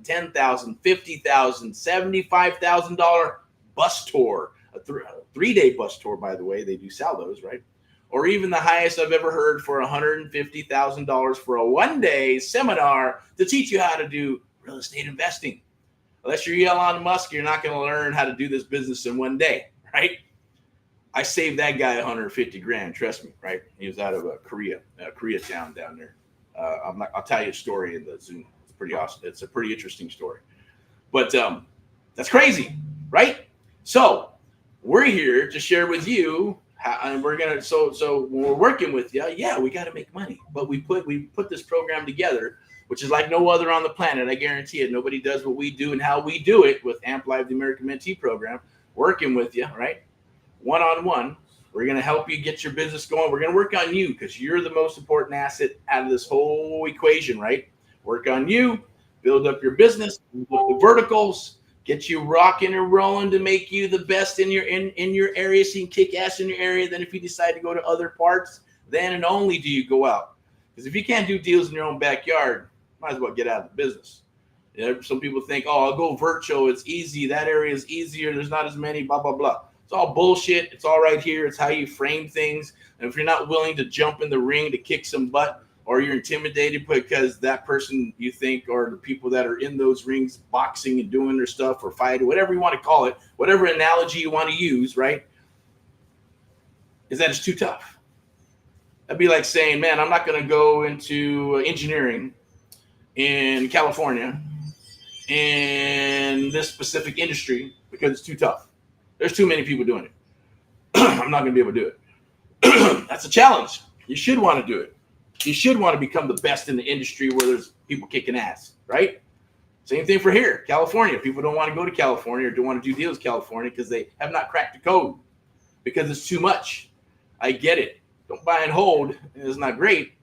$10,000, $50,000, $75,000 bus tour, a 3-day bus tour, by the way. They do sell those, right? Or even the highest I've ever heard for $150,000 for a 1-day seminar to teach you how to do real estate investing. Unless you're Elon Musk, you're not going to learn how to do this business in 1 day, right? I saved that guy 150 grand. Trust me, right? He was out of Koreatown down there. I'll tell you a story in the Zoom. It's pretty awesome. It's a pretty interesting story, but that's crazy, right? So we're here to share with you, and we're gonna. So when we're working with you, yeah, we got to make money, but we put this program together, which is like no other on the planet. I guarantee it. Nobody does what we do and how we do it with Amp Live, the American Mentee program. Working with you, right? One-on-one. We're going to help you get your business going. We're going to work on you because you're the most important asset out of this whole equation, right? Work on you, build up your business, build up the verticals, get you rocking and rolling to make you the best in your area, so you can kick ass in your area. Then if you decide to go to other parts, then and only do you go out. Because if you can't do deals in your own backyard, might as well get out of the business. Some people think, oh, I'll go virtual. It's easy. That area is easier. There's not as many, blah, blah, blah. It's all bullshit. It's all right here. It's how you frame things. And if you're not willing to jump in the ring to kick some butt, or you're intimidated because that person you think, or the people that are in those rings boxing and doing their stuff or fighting, whatever you want to call it, whatever analogy you want to use, right, is that it's too tough. That'd be like saying, man, I'm not going to go into engineering in California in this specific industry because it's too tough. There's too many people doing it. I'm not going to be able to do it. That's a challenge. You should want to do it. You should want to become the best in the industry where there's people kicking ass, right? Same thing for here, California. People don't want to go to California or don't want to do deals in California because they have not cracked the code, because it's too much. I get it. Don't buy and hold. It's not great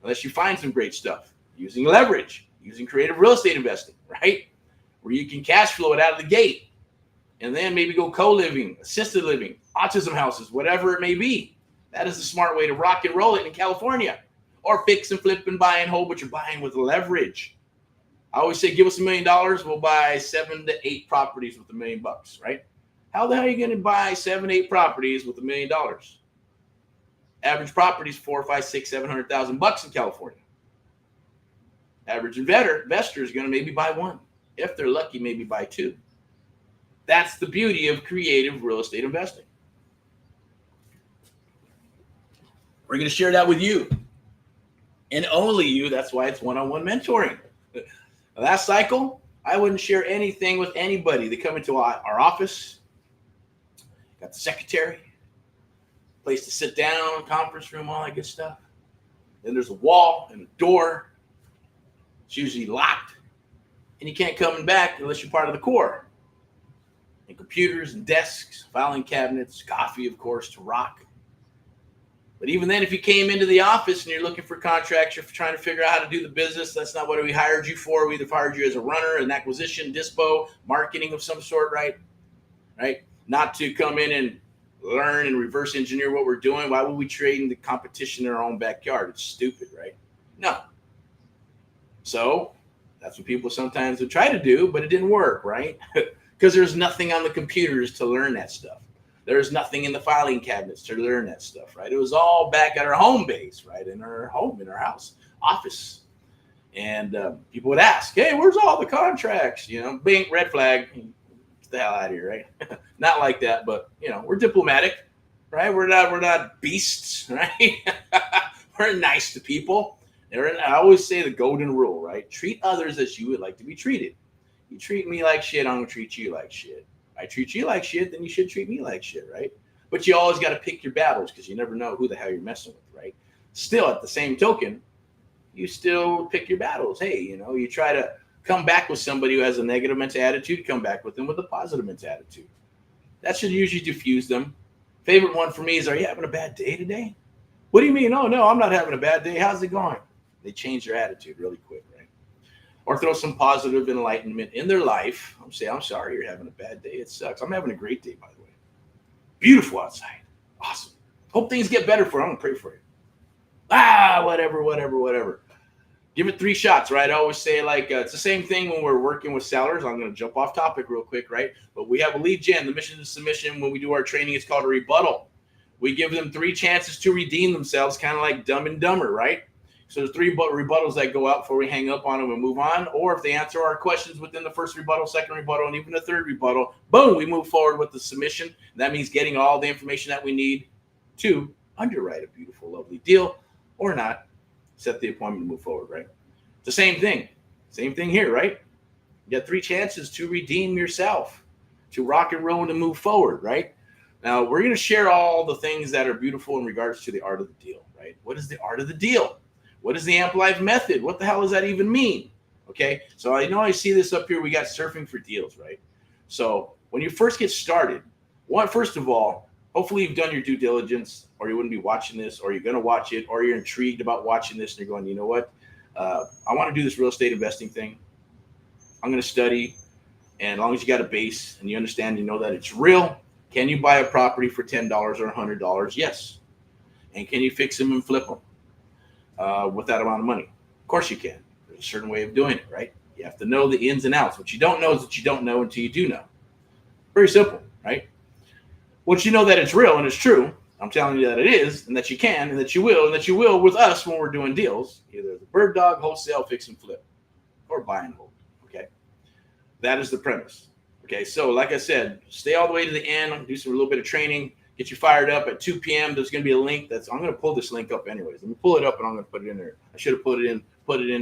unless you find some great stuff using leverage, using creative real estate investing, right? Where you can cash flow it out of the gate. And then maybe go co-living, assisted living, autism houses, whatever it may be. That is a smart way to rock and roll it in California. Or fix and flip and buy and hold, but you're buying with leverage. I always say, give us $1 million, we'll buy 7 to 8 properties with $1 million, right? How the hell are you going to buy 7, 8 properties with $1 million? Average property is $400,000, $500,000, $600,000, $700,000 in California. Average investor is going to maybe buy 1. If they're lucky, maybe buy 2. That's the beauty of creative real estate investing. We're going to share that with you. And only you. That's why it's one-on-one mentoring. Last cycle, I wouldn't share anything with anybody. They come into our office, got the secretary, place to sit down, conference room, all that good stuff. Then there's a wall and a door. It's usually locked. And you can't come back unless you're part of the core. And computers and desks, filing cabinets, coffee, of course, to rock. But even then, if you came into the office and you're looking for contracts, you're trying to figure out how to do the business, that's not what we hired you for. We either hired you as a runner, an acquisition, dispo, marketing of some sort, right? Right? Not to come in and learn and reverse engineer what we're doing. Why would we trade in the competition in our own backyard? It's stupid, right? No. So that's what people sometimes would try to do, but it didn't work, right? Because there's nothing on the computers to learn that stuff. There's nothing in the filing cabinets to learn that stuff, right? It was all back at our home base, right? In our home, in our house, office. And people would ask, hey, where's all the contracts? Bing, red flag. get the hell out of here, right? Not like that, but we're diplomatic, right? We're not beasts, right? We're nice to people. I always say the golden rule, right? Treat others as you would like to be treated. You treat me like shit, I'm gonna treat you like shit. I treat you like shit, then you should treat me like shit, right? But you always got to pick your battles because you never know who the hell you're messing with, right? Still, at the same token, you still pick your battles. Hey, you try to come back with somebody who has a negative mental attitude, come back with them with a positive mental attitude. That should usually diffuse them. Favorite one for me is, are you having a bad day today? What do you mean? Oh, no, I'm not having a bad day. How's it going? They change their attitude really quick, right? Or throw some positive enlightenment in their life. I'm sorry you're having a bad day. It sucks. I'm having a great day, by the way. Beautiful outside. Awesome. Hope things get better for you. I'm going to pray for you. Whatever. Give it 3 shots, right? I always say, it's the same thing when we're working with sellers. I'm going to jump off topic real quick, right? But we have a lead gen. The mission to submission, when we do our training, it's called a rebuttal. We give them 3 chances to redeem themselves, kind of like Dumb and Dumber, right? So there's 3 rebuttals that go out before we hang up on them and move on. Or if they answer our questions within the first rebuttal, second rebuttal, and even the third rebuttal, boom, we move forward with the submission. That means getting all the information that we need to underwrite a beautiful, lovely deal or not. Set the appointment and move forward, right? It's the same thing. Same thing here, right? You got 3 chances to redeem yourself, to rock and roll and to move forward, right? Now, we're going to share all the things that are beautiful in regards to the art of the deal, right? What is the art of the deal? What is the Amplife method? What the hell does that even mean? Okay, so I know I see this up here. We got surfing for deals, right? So when you first get started, first of all, hopefully you've done your due diligence, or you wouldn't be watching this, or you're going to watch it, or you're intrigued about watching this, and you're going, you know what? I want to do this real estate investing thing. I'm going to study, and as long as you got a base and you understand, you know that it's real. Can you buy a property for $10 or $100? Yes. And can you fix them and flip them with that amount of money? Of course you can. There's a certain way of doing it, right? You have to know the ins and outs. What you don't know is that you don't know until you do know. Very simple, right? Once you know that it's real and it's true, I'm telling you that it is, and that you can, and that you will with us when we're doing deals, either the bird dog, wholesale, fix and flip, or buy and hold, okay? That is the premise, okay? So like I said, stay all the way to the end, do a little bit of training, get you fired up at 2 p.m. There's going to be a link I'm going to pull this link up anyways. Let me pull it up, and I'm going to put it in there. I should have put it in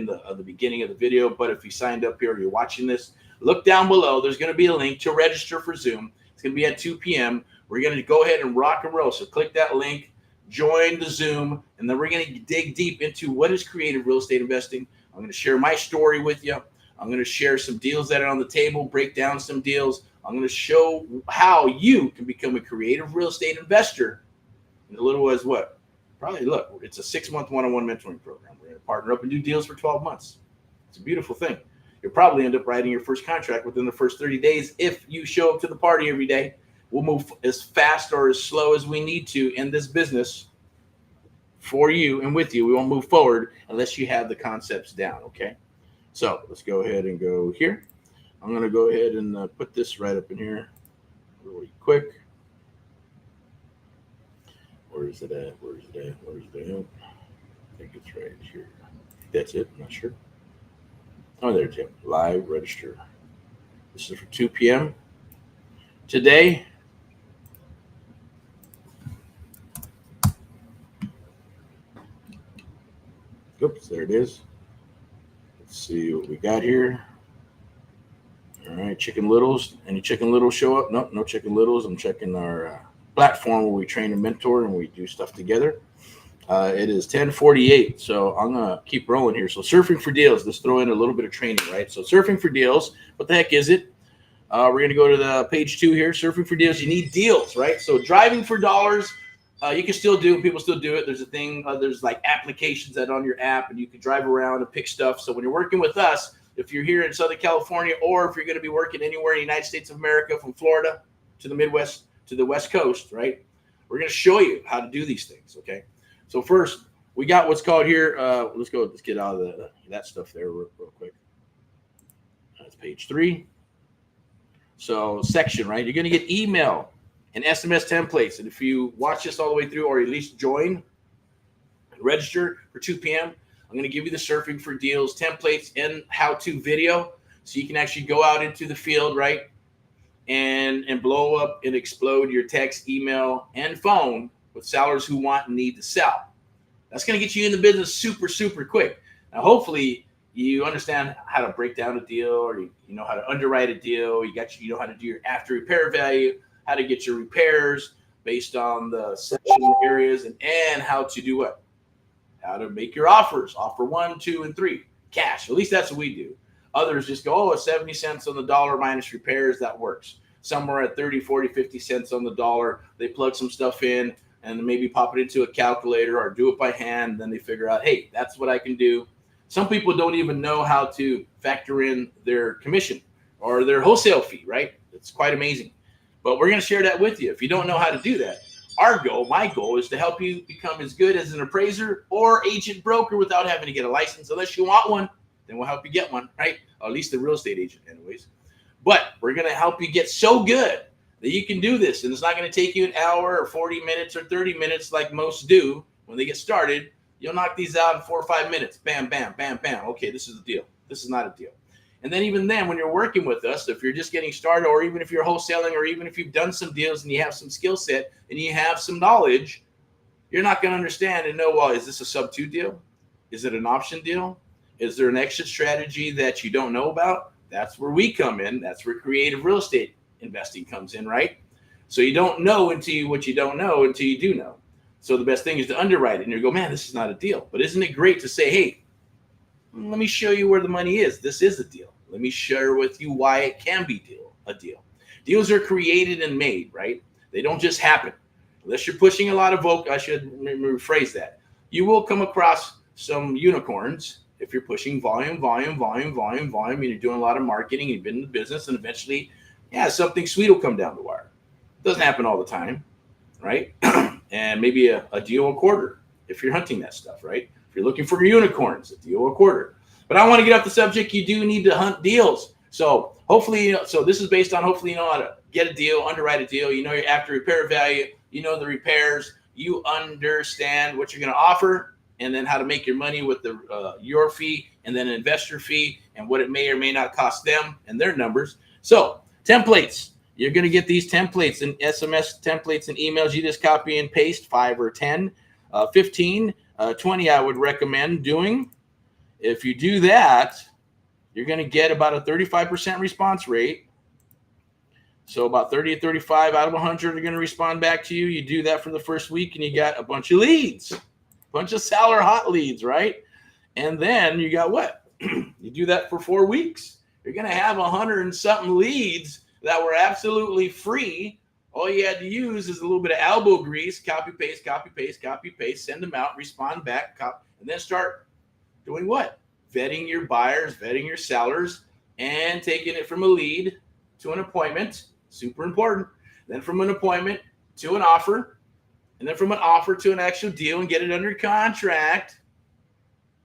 the beginning of the video, but if you signed up here or you're watching this, look down below. There's going to be a link to register for Zoom. It's going to be at 2 p.m. We're going to go ahead and rock and roll. So click that link, join the Zoom, and then we're going to dig deep into what is creative real estate investing. I'm going to share my story with you. I'm going to share some deals that are on the table, break down some deals. I'm going to show how you can become a creative real estate investor in as little as what? Probably, look, it's a 6-month one-on-one mentoring program. We're going to partner up and do deals for 12 months. It's a beautiful thing. You'll probably end up writing your first contract within the first 30 days if you show up to the party every day. We'll move as fast or as slow as we need to in this business for you and with you. We won't move forward unless you have the concepts down, okay? So let's go ahead and go here. I'm going to go ahead and put this right up in here really quick. Where is it at? I think it's right here. That's it. I'm not sure. Oh, there's it. Live register. This is for 2 p.m. today. Oops, there it is. Let's see what we got here. All right, Chicken Littles. Any Chicken Littles show up? Nope, no Chicken Littles. I'm checking our platform where we train and mentor and we do stuff together. It is 10:48, so I'm going to keep rolling here. So surfing for deals. Let's throw in a little bit of training, right? So surfing for deals. What the heck is it? We're going to go to the page 2 here. Surfing for deals. You need deals, right? So driving for dollars. You can still do, people still do it. There's a thing, there's like applications that on your app and you can drive around and pick stuff. So when you're working with us, if you're here in Southern California, or if you're going to be working anywhere in the United States of America, from Florida to the Midwest to the West Coast, right? We're going to show you how to do these things, okay? So first, we got what's called here. Let's get out of that stuff there real quick. That's page 3. So section, right? You're going to get email and SMS templates. And if you watch this all the way through, or at least join, register for 2 p.m., I'm going to give you the surfing for deals templates and how-to video, so you can actually go out into the field, right? and blow up and explode your text, email, and phone with sellers who want and need to sell. That's going to get you in the business super, super quick. Now, hopefully, you understand how to break down a deal, or you know how to underwrite a deal. You know how to do your after repair value, how to get your repairs based on the section areas, and how to do what? How to make your offers. Offer 1, 2, and 3 cash. At least that's what we do. Others just go, oh, it's 70 cents on the dollar minus repairs. That works. Somewhere at 30, 40, 50 cents on the dollar. They plug some stuff in and maybe pop it into a calculator or do it by hand. And then they figure out, hey, that's what I can do. Some people don't even know how to factor in their commission or their wholesale fee, right? It's quite amazing. But we're going to share that with you. If you don't know how to do that, my goal is to help you become as good as an appraiser or agent broker without having to get a license. Unless you want one, then we'll help you get one, right? Or at least a real estate agent anyways. But we're going to help you get so good that you can do this. And it's not going to take you an hour or 40 minutes or 30 minutes like most do when they get started. You'll knock these out in 4 or 5 minutes. Bam, bam, bam, bam. Okay, this is the deal. This is not a deal. And then even then, when you're working with us, if you're just getting started, or even if you're wholesaling, or even if you've done some deals and you have some skill set and you have some knowledge, you're not going to understand and know, well, is this a sub 2 deal? Is it an option deal? Is there an exit strategy that you don't know about? That's where we come in. That's where creative real estate investing comes in, right? So you don't know what you don't know until you do know. So the best thing is to underwrite it and you go, man, this is not a deal. But isn't it great to say, hey, let me show you where the money is. This is a deal. Let me share with you why it can be a deal. Deals are created and made, right? They don't just happen. Unless you're pushing a lot of I should rephrase that. You will come across some unicorns if you're pushing volume, and you're doing a lot of marketing, you've been in the business, and eventually, something sweet will come down the wire. Doesn't happen all the time, right? And maybe a deal a quarter if you're hunting that stuff, right? If you're looking for unicorns, a deal a quarter. But I want to get off the subject. You do need to hunt deals. So hopefully, this is based on hopefully you know how to get a deal, underwrite a deal. You know your after repair value. You know the repairs. You understand what you're going to offer, and then how to make your money with your fee, and then an investor fee, and what it may or may not cost them and their numbers. So templates. You're going to get these templates and SMS templates and emails. You just copy and paste 5 or 10, 15, 20 I would recommend doing. If you do that, you're going to get about a 35% response rate. So about 30 to 35 out of 100 are going to respond back to you. You do that for the first week and you got a bunch of leads, a bunch of seller hot leads, right? And then you got what? You do that for 4 weeks. You're going to have 100 and something leads that were absolutely free. All you had to use is a little bit of elbow grease, copy, paste, send them out, respond back, and then start doing what? Vetting your buyers, vetting your sellers, and taking it from a lead to an appointment. Super important. Then from an appointment to an offer, and then from an offer to an actual deal and get it under contract.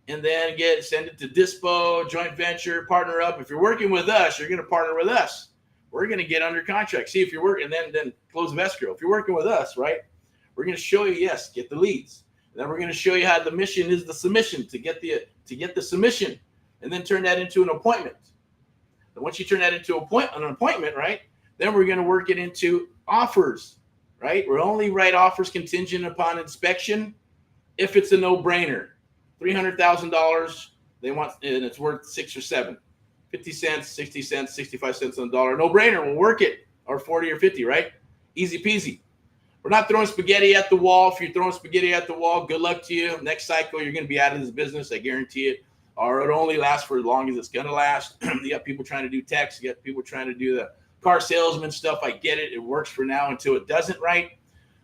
And then send it to dispo, joint venture, partner up. If you're working with us, you're going to partner with us. We're going to get under contract. See if you're working, and then close of escrow. If you're working with us, right, we're going to show you, get the leads. And then we're going to show you how the mission is the submission to get the submission, and then turn that into an appointment. And once you turn that into an appointment, right, then we're going to work it into offers, right? We'll only write offers contingent upon inspection if it's a no-brainer. $300,000 they want, and it's worth 6 or 7. 50 cents, 60 cents, 65 cents on the dollar. No brainer. We'll work it. Or 40 or 50, right? Easy peasy. We're not throwing spaghetti at the wall. If you're throwing spaghetti at the wall, good luck to you. Next cycle, you're going to be out of this business. I guarantee it. Or it'll only last for as long as it's going to last. You got people trying to do text. You got people trying to do the car salesman stuff. I get it. It works for now until it doesn't, right?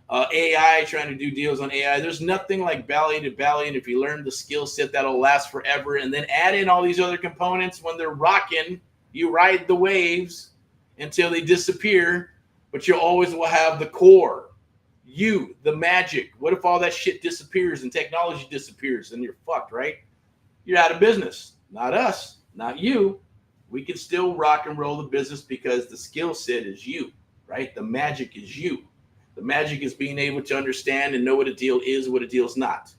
AI, trying to do deals on AI. There's nothing like belly to belly. And if you learn the skill set, that'll last forever. And then add in all these other components. When they're rocking, you ride the waves until they disappear. But you always will have the core. You, the magic. What if all that shit disappears and technology disappears? And you're fucked, right? You're out of business. Not us. Not you. We can still rock and roll the business because the skill set is you, right? The magic is you. The magic is being able to understand and know what a deal is and what a deal is not.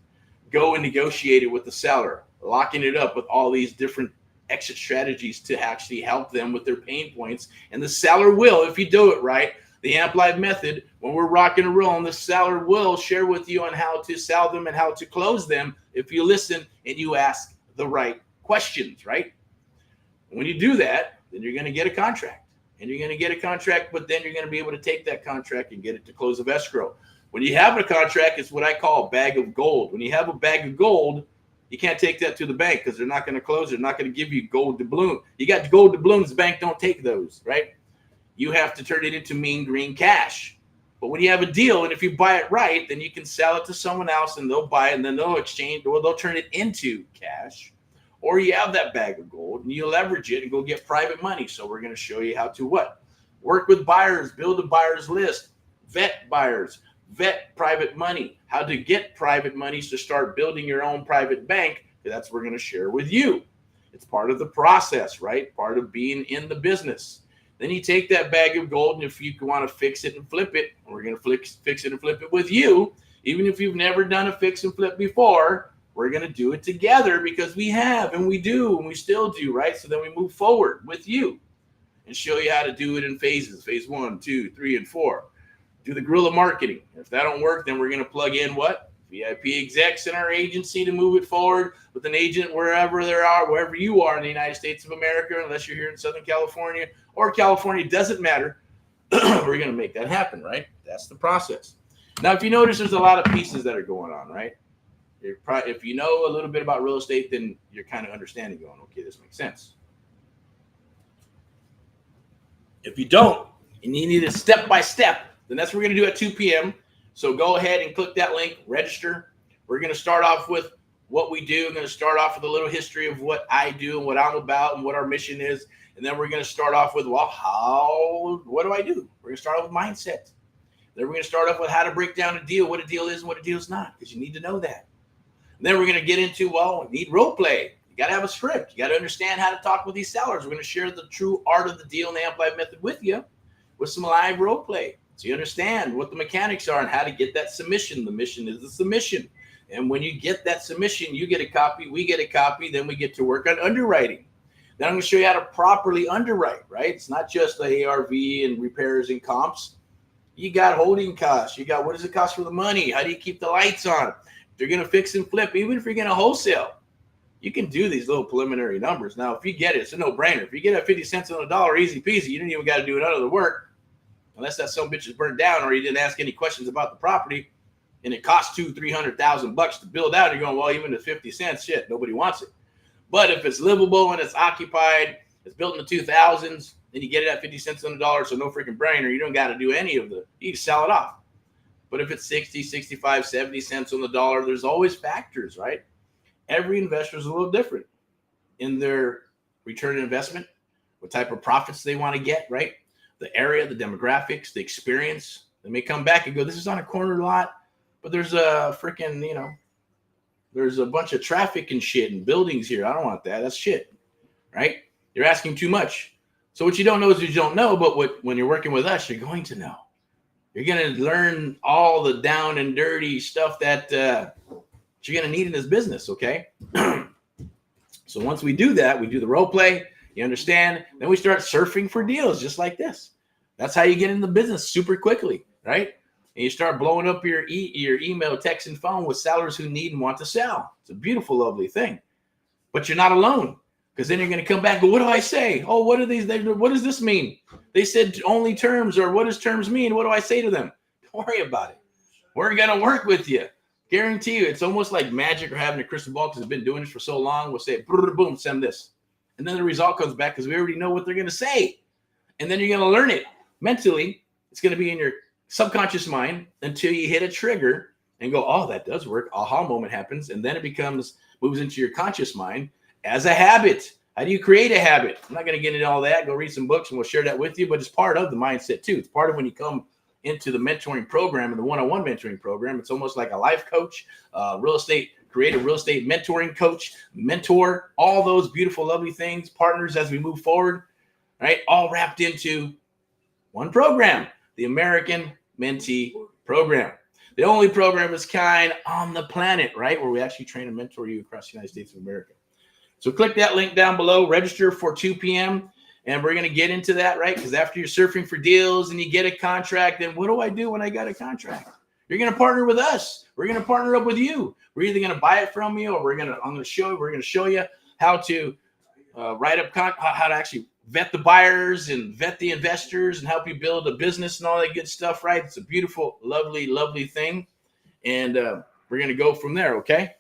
Go and negotiate it with the seller, locking it up with all these different exit strategies to actually help them with their pain points. And the seller will, if you do it right, the Amplified method, when we're rocking and rolling, the seller will share with you on how to sell them and how to close them if you listen and you ask the right questions, right? When you do that, then you're going to get a contract. And you're going to get a contract, but then you're going to be able to take that contract and get it to close of escrow. When you have a contract, it's what I call a bag of gold. When you have a bag of gold, you can't take that to the bank because they're not going to close. They're not going to give you gold doubloon. You got gold doubloons, the bank don't take those, right? You have to turn it into mean green cash. But when you have a deal, and if you buy it right, then you can sell it to someone else and they'll buy it and then they'll exchange or they'll turn it into cash. Or you have that bag of gold and you leverage it and go get private money. So we're going to show you how to what? Work with buyers, build a buyer's list, vet buyers, vet private money, how to get private monies to start building your own private bank. That's what we're going to share with you. It's part of the process, right? Part of being in the business. Then you take that bag of gold, and if you want to fix it and flip it, we're going to fix it and flip it with you. Even if you've never done a fix and flip before, we're going to do it together because we have and we do and we still do, right? So then we move forward with you and show you how to do it in phases, phase 1, 2, 3, and 4. Do the guerrilla marketing. If that don't work, then we're going to plug in what? VIP execs in our agency to move it forward with an agent wherever you are in the United States of America, unless you're here in Southern California or California, doesn't matter. We're going to make that happen, right? That's the process. Now, if you notice, there's a lot of pieces that are going on, right? If you know a little bit about real estate, then you're kind of understanding going, okay, this makes sense. If you don't, and you need it step by step, then that's what we're going to do at 2 p.m. So go ahead and click that link, register. We're going to start off with what we do. I'm going to start off with a little history of what I do and what I'm about and what our mission is. And then we're going to start off with, well, what do I do? We're going to start off with mindset. Then we're going to start off with how to break down a deal, what a deal is and what a deal is not, because you need to know that. And then we're going to get into, we need role play. You got to have a script. You got to understand how to talk with these sellers. We're going to share the true art of the deal and the Amplified method with you with some live role play. So you understand what the mechanics are and how to get that submission. The mission is the submission. And when you get that submission, you get a copy, we get a copy, then we get to work on underwriting. Then I'm going to show you how to properly underwrite, right? It's not just the ARV and repairs and comps. You got holding costs. You got what does it cost for the money? How do you keep the lights on? If you're going to fix and flip, even if you're going to wholesale, you can do these little preliminary numbers. Now, if you get it, it's a no-brainer. If you get it 50 cents on the dollar, easy peasy, you didn't even got to do none of the work. Unless that some bitch is burned down or you didn't ask any questions about the property and it costs $200,000-$300,000 to build out, you're going, well, even at 50 cents, shit, nobody wants it. But if it's livable and it's occupied, it's built in the 2000s, and you get it at 50 cents on the dollar, so no freaking brainer, you don't got to do any of you can sell it off. But if it's 60, 65, 70 cents on the dollar, there's always factors, right? Every investor is a little different in their return on investment, what type of profits they want to get, right? The area, the demographics, the experience. They may come back and go, this is on a corner lot, but there's a freaking, there's a bunch of traffic and shit and buildings here. I don't want that. That's shit, right? You're asking too much. So what you don't know is you don't know, but when you're working with us, you're going to know. You're going to learn all the down and dirty stuff that you're going to need in this business, okay? So once we do that, we do the role play. You understand? Then we start surfing for deals just like this. That's how you get in the business super quickly, right? And you start blowing up your email, text, and phone with sellers who need and want to sell. It's a beautiful, lovely thing. But you're not alone, because then you're going to come back and go, what do I say? Oh, what are these? What does this mean? They said only terms, or what does terms mean? What do I say to them? Don't worry about it. We're going to work with you. Guarantee you. It's almost like magic or having a crystal ball because we've been doing this for so long. We'll say, boom, send this. And then the result comes back because we already know what they're going to say. And then you're going to learn it mentally. It's going to be in your subconscious mind until you hit a trigger and go, oh, that does work. Aha moment happens. And then it moves into your conscious mind as a habit. How do you create a habit? I'm not going to get into all that. Go read some books and we'll share that with you. But it's part of the mindset too. It's part of when you come into the mentoring program and the one-on-one mentoring program. It's almost like a life coach, creative real estate mentoring coach, mentor, all those beautiful, lovely things, partners as we move forward, right? All wrapped into one program, the American Mentee Program. The only program of its kind on the planet, right? Where we actually train and mentor you across the United States of America. So click that link down below, register for 2 p.m. And we're going to get into that, right? Because after you're surfing for deals and you get a contract, then what do I do when I got a contract? You're going to partner with us. We're going to partner up with you. We're either going to buy it from you, or we're going to show you how to write up how to actually vet the buyers and vet the investors and help you build a business and all that good stuff, right? It's a beautiful, lovely, lovely thing. And we're going to go from there, okay?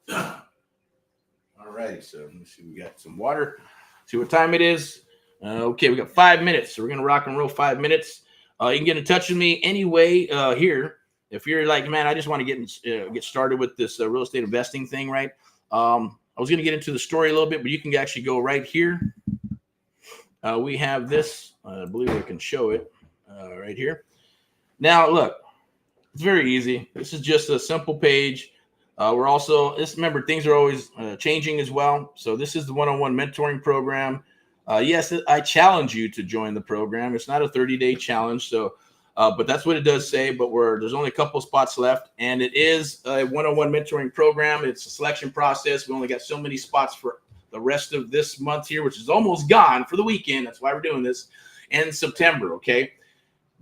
All right, so let me see. We got some water. See what time it is. Okay, we got 5 minutes. So we're going to rock and roll 5 minutes. You can get in touch with me anyway here. If you're like, man, I just want to get started with this real estate investing thing, right? I was going to get into the story a little bit, but you can actually go right here. We have this. I believe I can show it right here. Now, look, it's very easy. This is just a simple page. We're also, remember, things are always changing as well. So this is the one-on-one mentoring program. Yes, I challenge you to join the program. It's not a 30-day challenge. So, but that's what it does say. But there's only a couple spots left, and it is a one-on-one mentoring program. It's a selection process. We only got so many spots for the rest of this month here, which is almost gone for the weekend. That's why we're doing this in September. Okay,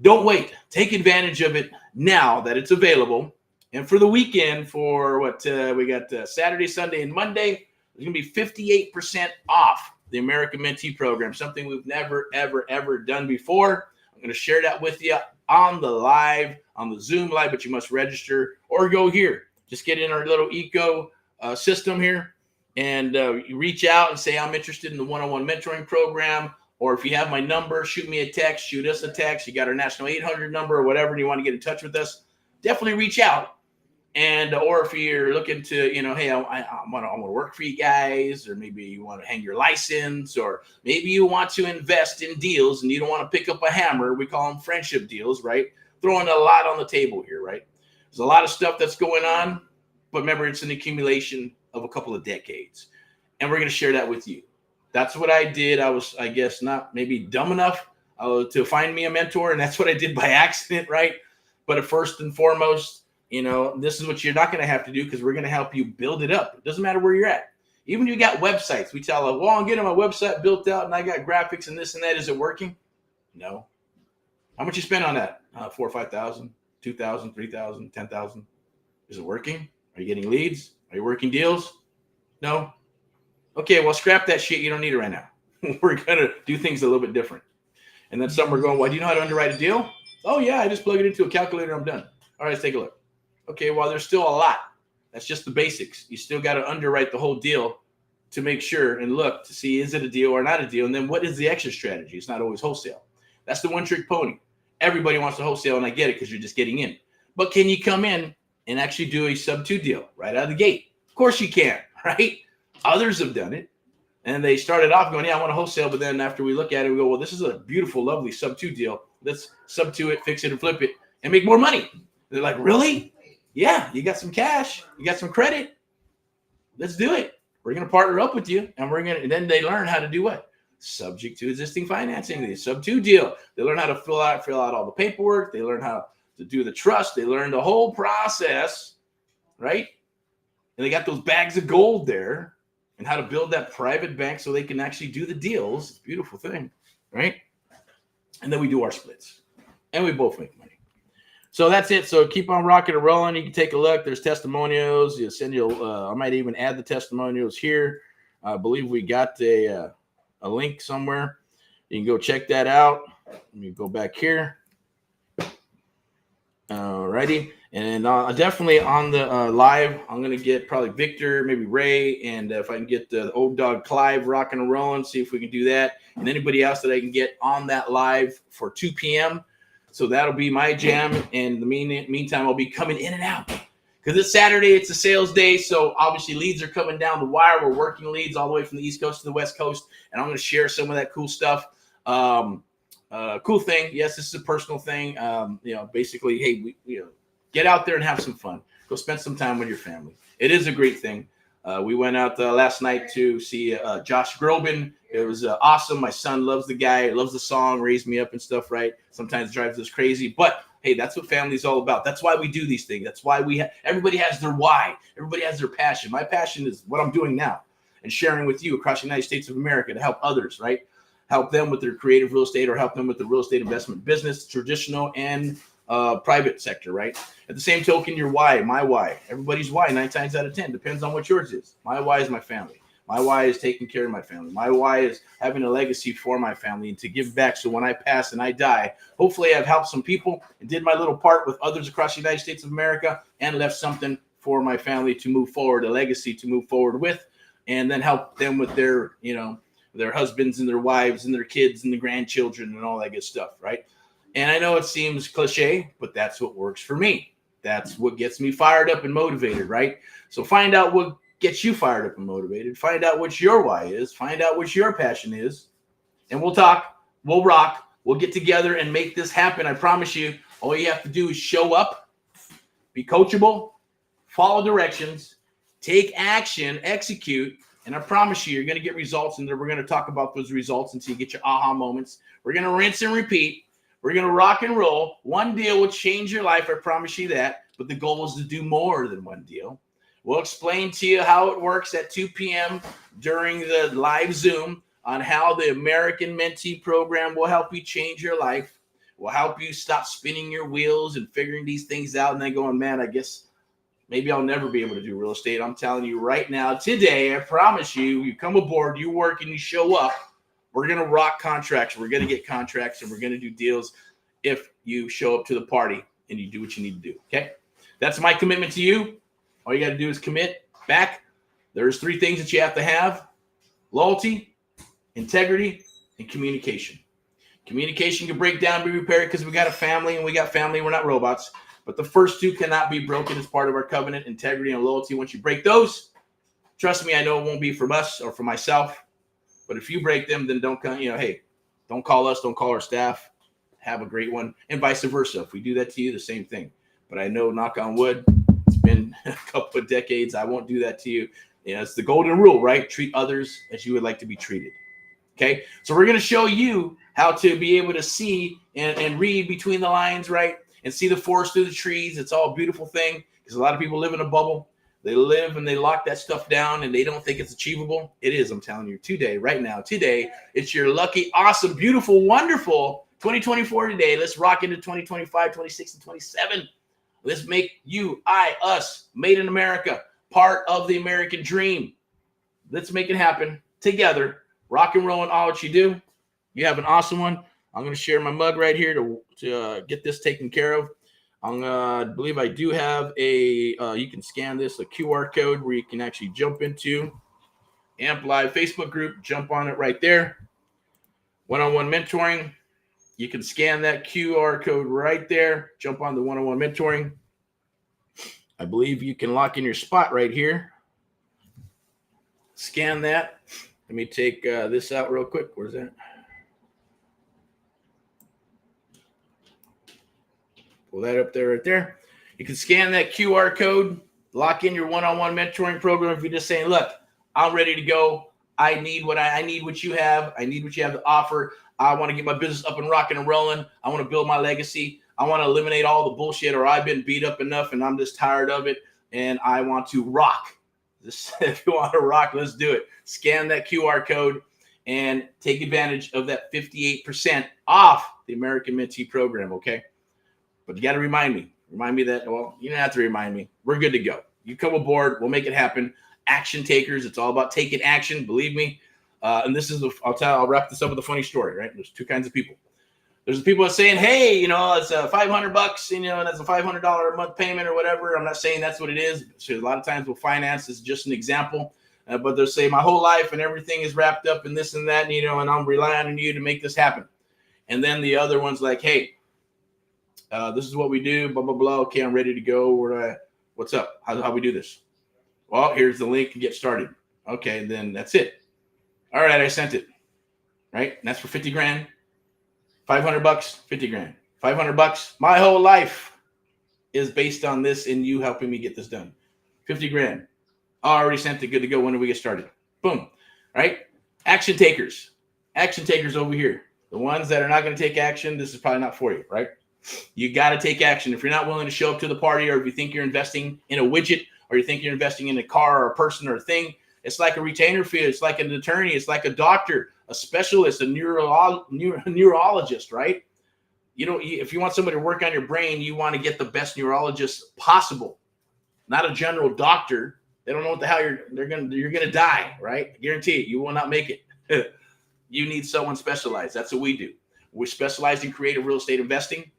don't wait. Take advantage of it now that it's available. And for the weekend, for we got Saturday, Sunday, and Monday, there's going to be 58% off the American Mentee program, something we've never, ever, ever done before. I'm going to share that with you on the Zoom live, but you must register or go here. Just get in our little eco system here and you reach out and say, I'm interested in the one-on-one mentoring program. Or if you have my number, shoot me a text, shoot us a text. You got our national 800 number or whatever, and you want to get in touch with us, definitely reach out. And or if you're looking to, hey, I want to work for you guys, or maybe you want to hang your license, or maybe you want to invest in deals and you don't want to pick up a hammer. We call them friendship deals, right? Throwing a lot on the table here, right? There's a lot of stuff that's going on, but remember, it's an accumulation of a couple of decades, and we're going to share that with you. That's what I did. I was, I guess, not maybe dumb enough to find me a mentor, and that's what I did by accident, right? But first and foremost, this is what you're not going to have to do, because we're going to help you build it up. It doesn't matter where you're at. Even you got websites. We tell them, well, I'm getting my website built out and I got graphics and this and that. Is it working? No. How much you spend on that? 4 or 5,000, 2,000, 3,000, 10,000. Is it working? Are you getting leads? Are you working deals? No. Okay, well, scrap that shit. You don't need it right now. We're going to do things a little bit different. And then some are going, well, do you know how to underwrite a deal? Oh, yeah, I just plug it into a calculator. I'm done. All right, let's take a look. Okay, well, there's still a lot. That's just the basics. You still got to underwrite the whole deal to make sure and look to see, is it a deal or not a deal? And then what is the exit strategy? It's not always wholesale. That's the one-trick pony. Everybody wants to wholesale, and I get it because you're just getting in. But can you come in and actually do a sub-2 deal right out of the gate? Of course you can, right? Others have done it. And they started off going, yeah, I want to wholesale. But then after we look at it, we go, well, this is a beautiful, lovely sub-2 deal. Let's sub-2 it, fix it, and flip it, and make more money. They're like, really? Yeah, you got some cash, you got some credit. Let's do it. We're going to partner up with you, and then they learn how to do what? Subject to existing financing, the sub-2 deal. They learn how to fill out all the paperwork. They learn how to do the trust. They learn the whole process, right? And they got those bags of gold there, and how to build that private bank so they can actually do the deals. It's a beautiful thing, right? And then we do our splits, and we both make money. So that's it. So keep on rocking and rolling. You can take a look. There's testimonials. I might even add the testimonials here. I believe we got a link somewhere. You can go check that out. Let me go back here. Alrighty. And definitely on the live, I'm going to get probably Victor, maybe Ray, and if I can get the old dog Clive rocking and rolling, see if we can do that. And anybody else that I can get on that live for 2 p.m. So that'll be my jam. And in the meantime, I'll be coming in and out. Because it's Saturday, it's a sales day. So obviously leads are coming down the wire. We're working leads all the way from the East Coast to the West Coast. And I'm going to share some of that cool stuff. Cool thing. Yes, this is a personal thing. Basically, hey, get out there and have some fun. Go spend some time with your family. It is a great thing. We went out last night to see Josh Groban. It was awesome. My son loves the guy, loves the song, raised me up and stuff, right? Sometimes drives us crazy. But, Hey, that's what family is all about. That's why we do these things. That's why everybody has their why. Everybody has their passion. My passion is what I'm doing now and sharing with you across the United States of America to help others, right? Help them with their creative real estate or help them with the real estate investment business, traditional and private sector, right? At the same token, your why, my why, everybody's why, 9 times out of 10, depends on what yours is. My why is my family. My why is taking care of my family. My why is having a legacy for my family and to give back. So when I pass and I die, hopefully I've helped some people and did my little part with others across the United States of America and left something for my family to move forward, a legacy to move forward with, and then help them with their, their husbands and their wives and their kids and the grandchildren and all that good stuff, right? And I know it seems cliche, but that's what works for me. That's what gets me fired up and motivated, right? So find out what gets you fired up and motivated. Find out what your why is. Find out what your passion is. And we'll talk. We'll rock. We'll get together and make this happen. I promise you, all you have to do is show up, be coachable, follow directions, take action, execute, and I promise you, you're going to get results, and we're going to talk about those results until you get your aha moments. We're going to rinse and repeat. We're going to rock and roll. One deal will change your life. I promise you that. But the goal is to do more than one deal. We'll explain to you how it works at 2 p.m. during the live Zoom on how the American Mentee Program will help you change your life. Will help you stop spinning your wheels and figuring these things out and then going, man, I guess maybe I'll never be able to do real estate. I'm telling you right now, today, I promise you, you come aboard, you work, and you show up. We're going to rock contracts. We're going to get contracts, and we're going to do deals if you show up to the party and you do what you need to do, okay? That's my commitment to you. All you got to do is commit back. There's 3 things that you have to have: loyalty, integrity, and communication. Communication can break down, be repaired because we got a family, and we got family. We're not robots. But the first 2 cannot be broken as part of our covenant: integrity and loyalty. Once you break those, trust me, I know it won't be from us or from myself. But if you break them, then don't come, hey, don't call us, don't call our staff. Have a great one, and vice versa. If we do that to you, the same thing. But I know, knock on wood, it's been a couple of decades. I won't do that to you. It's the golden rule, right? Treat others as you would like to be treated. Okay, so we're going to show you how to be able to see and read between the lines, right? And see the forest through the trees. It's all a beautiful thing because a lot of people live in a bubble. They live and they lock that stuff down and they don't think it's achievable. It is, I'm telling you, today, right now, today, it's your lucky, awesome, beautiful, wonderful 2024 today. Let's rock into 2025, 26, and 27. Let's make you, us, made in America, part of the American dream. Let's make it happen together. Rock and roll in all what you do. You have an awesome one. I'm going to share my mug right here to get this taken care of. I believe I do have you can scan this, a QR code where you can actually jump into AMP Live Facebook group, jump on it right there. One-on-one mentoring. You can scan that QR code right there, jump on the one-on-one mentoring. I believe you can lock in your spot right here. Scan that. Let me take this out real quick. Where's that? Pull that up there right there. You can scan that QR code, lock in your one-on-one mentoring program. If you're just saying, look, I'm ready to go. I need what you have. I need what you have to offer. I want to get my business up and rocking and rolling. I want to build my legacy. I want to eliminate all the bullshit, or I've been beat up enough and I'm just tired of it. And I want to rock. If you want to rock, let's do it. Scan that QR code and take advantage of that 58% off the American Mentee Program, okay? But you got to remind me that, well, you don't have to remind me. We're good to go. You come aboard. We'll make it happen. Action takers. It's all about taking action. Believe me. And this is, I'll wrap this up with a funny story, right? There's 2 kinds of people. There's the people that are saying, hey, it's $500, and that's a $500 a month payment or whatever. I'm not saying that's what it is. So a lot of times with finance is just an example. But they'll say my whole life and everything is wrapped up in this and that, and I'm relying on you to make this happen. And then the other one's like, hey, this is what we do, blah, blah, blah. Okay, I'm ready to go. What's up? How we do this? Well, here's the link to get started. Okay, then that's it. All right, I sent it. Right? And that's for 50 grand. $500, 50 grand. $500. My whole life is based on this and you helping me get this done. 50 grand. I already sent it. Good to go. When do we get started? Boom. Right? Action takers. Action takers over here. The ones that are not going to take action, this is probably not for you, right? You got to take action. If you're not willing to show up to the party, or if you think you're investing in a widget, or you think you're investing in a car or a person or a thing, it's like a retainer fee. It's like an attorney. It's like a doctor, a specialist, a neurologist, right? You know, if you want somebody to work on your brain, you want to get the best neurologist possible, not a general doctor. They don't know what the hell you're gonna die, right? I guarantee it. You will not make it. You need someone specialized. That's what we do. We're specialized in creative real estate investing.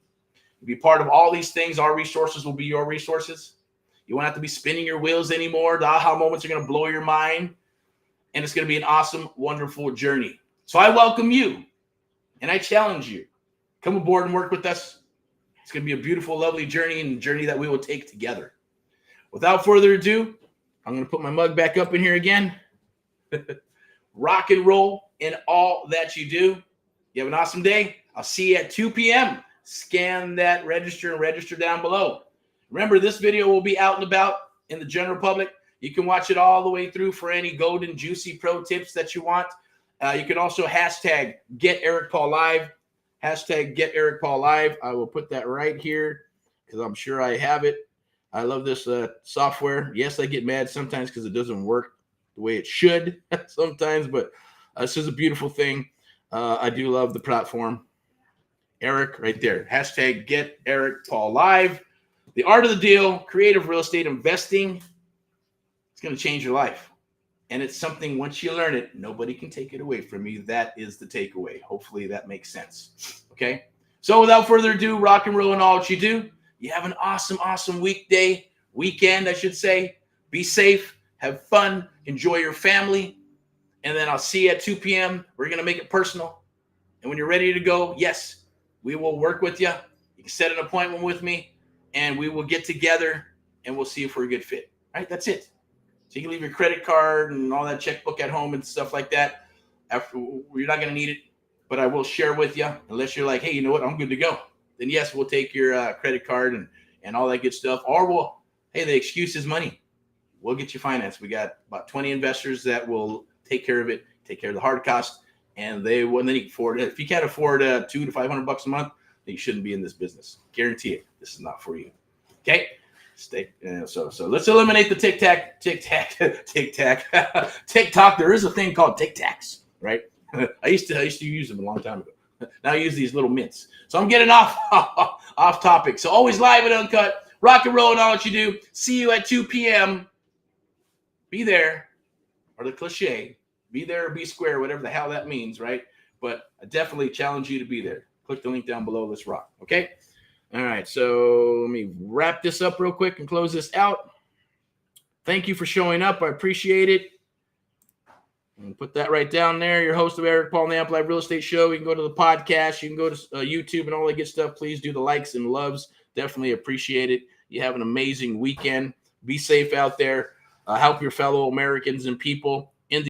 Be part of all these things. Our resources will be your resources. You won't have to be spinning your wheels anymore. The aha moments are going to blow your mind, and it's going to be an awesome, wonderful journey. So I welcome you, and I challenge you. Come aboard and work with us. It's going to be a beautiful, lovely journey, and a journey that we will take together. Without further ado, I'm going to put my mug back up in here again. Rock and roll in all that you do. You have an awesome day. I'll see you at 2 p.m. Scan that register and register down below. Remember, this video will be out and about in the general public. You can watch it all the way through for any golden, juicy pro tips that you want. You can also hashtag #GetEricPaulLive. Hashtag #GetEricPaulLive. I will put that right here because I'm sure I have it. I love this software. Yes, I get mad sometimes because it doesn't work the way it should sometimes, but this is a beautiful thing. I do love the platform. Eric right there. Hashtag #GetEricPaulLive. The art of the deal, creative real estate investing. It's going to change your life. And it's something, once you learn it, nobody can take it away from you. That is the takeaway. Hopefully that makes sense. Okay. So without further ado, rock and roll in all what you do. You have an awesome, awesome weekend, I should say. Be safe, have fun, enjoy your family. And then I'll see you at 2 p.m. We're going to make it personal. And when you're ready to go, yes, we will work with you. You can set an appointment with me, and we will get together, and we'll see if we're a good fit. All right, that's it. So you can leave your credit card and all that checkbook at home and stuff like that. After, you're not going to need it, but I will share with you, unless you're like, hey, you know what, I'm good to go. Then, yes, we'll take your credit card and all that good stuff. Or hey, the excuse is money. We'll get you financed. We got about 20 investors that will take care of it, take care of the hard cost. And then you can afford it. If you can't afford $200 to $500 a month, then you shouldn't be in this business. Guarantee it. This is not for you. Okay. So let's eliminate the tic-tac. TikTok. There is a thing called tic-tacs, right? I used to use them a long time ago. Now I use these little mints. So I'm getting off topic. So always live and uncut. Rock and roll and all that you do. See you at 2 p.m. Be there, or the cliche. Be there or be square, whatever the hell that means, right? But I definitely challenge you to be there. Click the link down below. Let's rock, okay? All right, so let me wrap this up real quick and close this out. Thank you for showing up. I appreciate it. And put that right down there. Your host of Eric Paul and the Amplified Real Estate Show. You can go to the podcast. You can go to YouTube and all that good stuff. Please do the likes and loves. Definitely appreciate it. You have an amazing weekend. Be safe out there. Help your fellow Americans and people.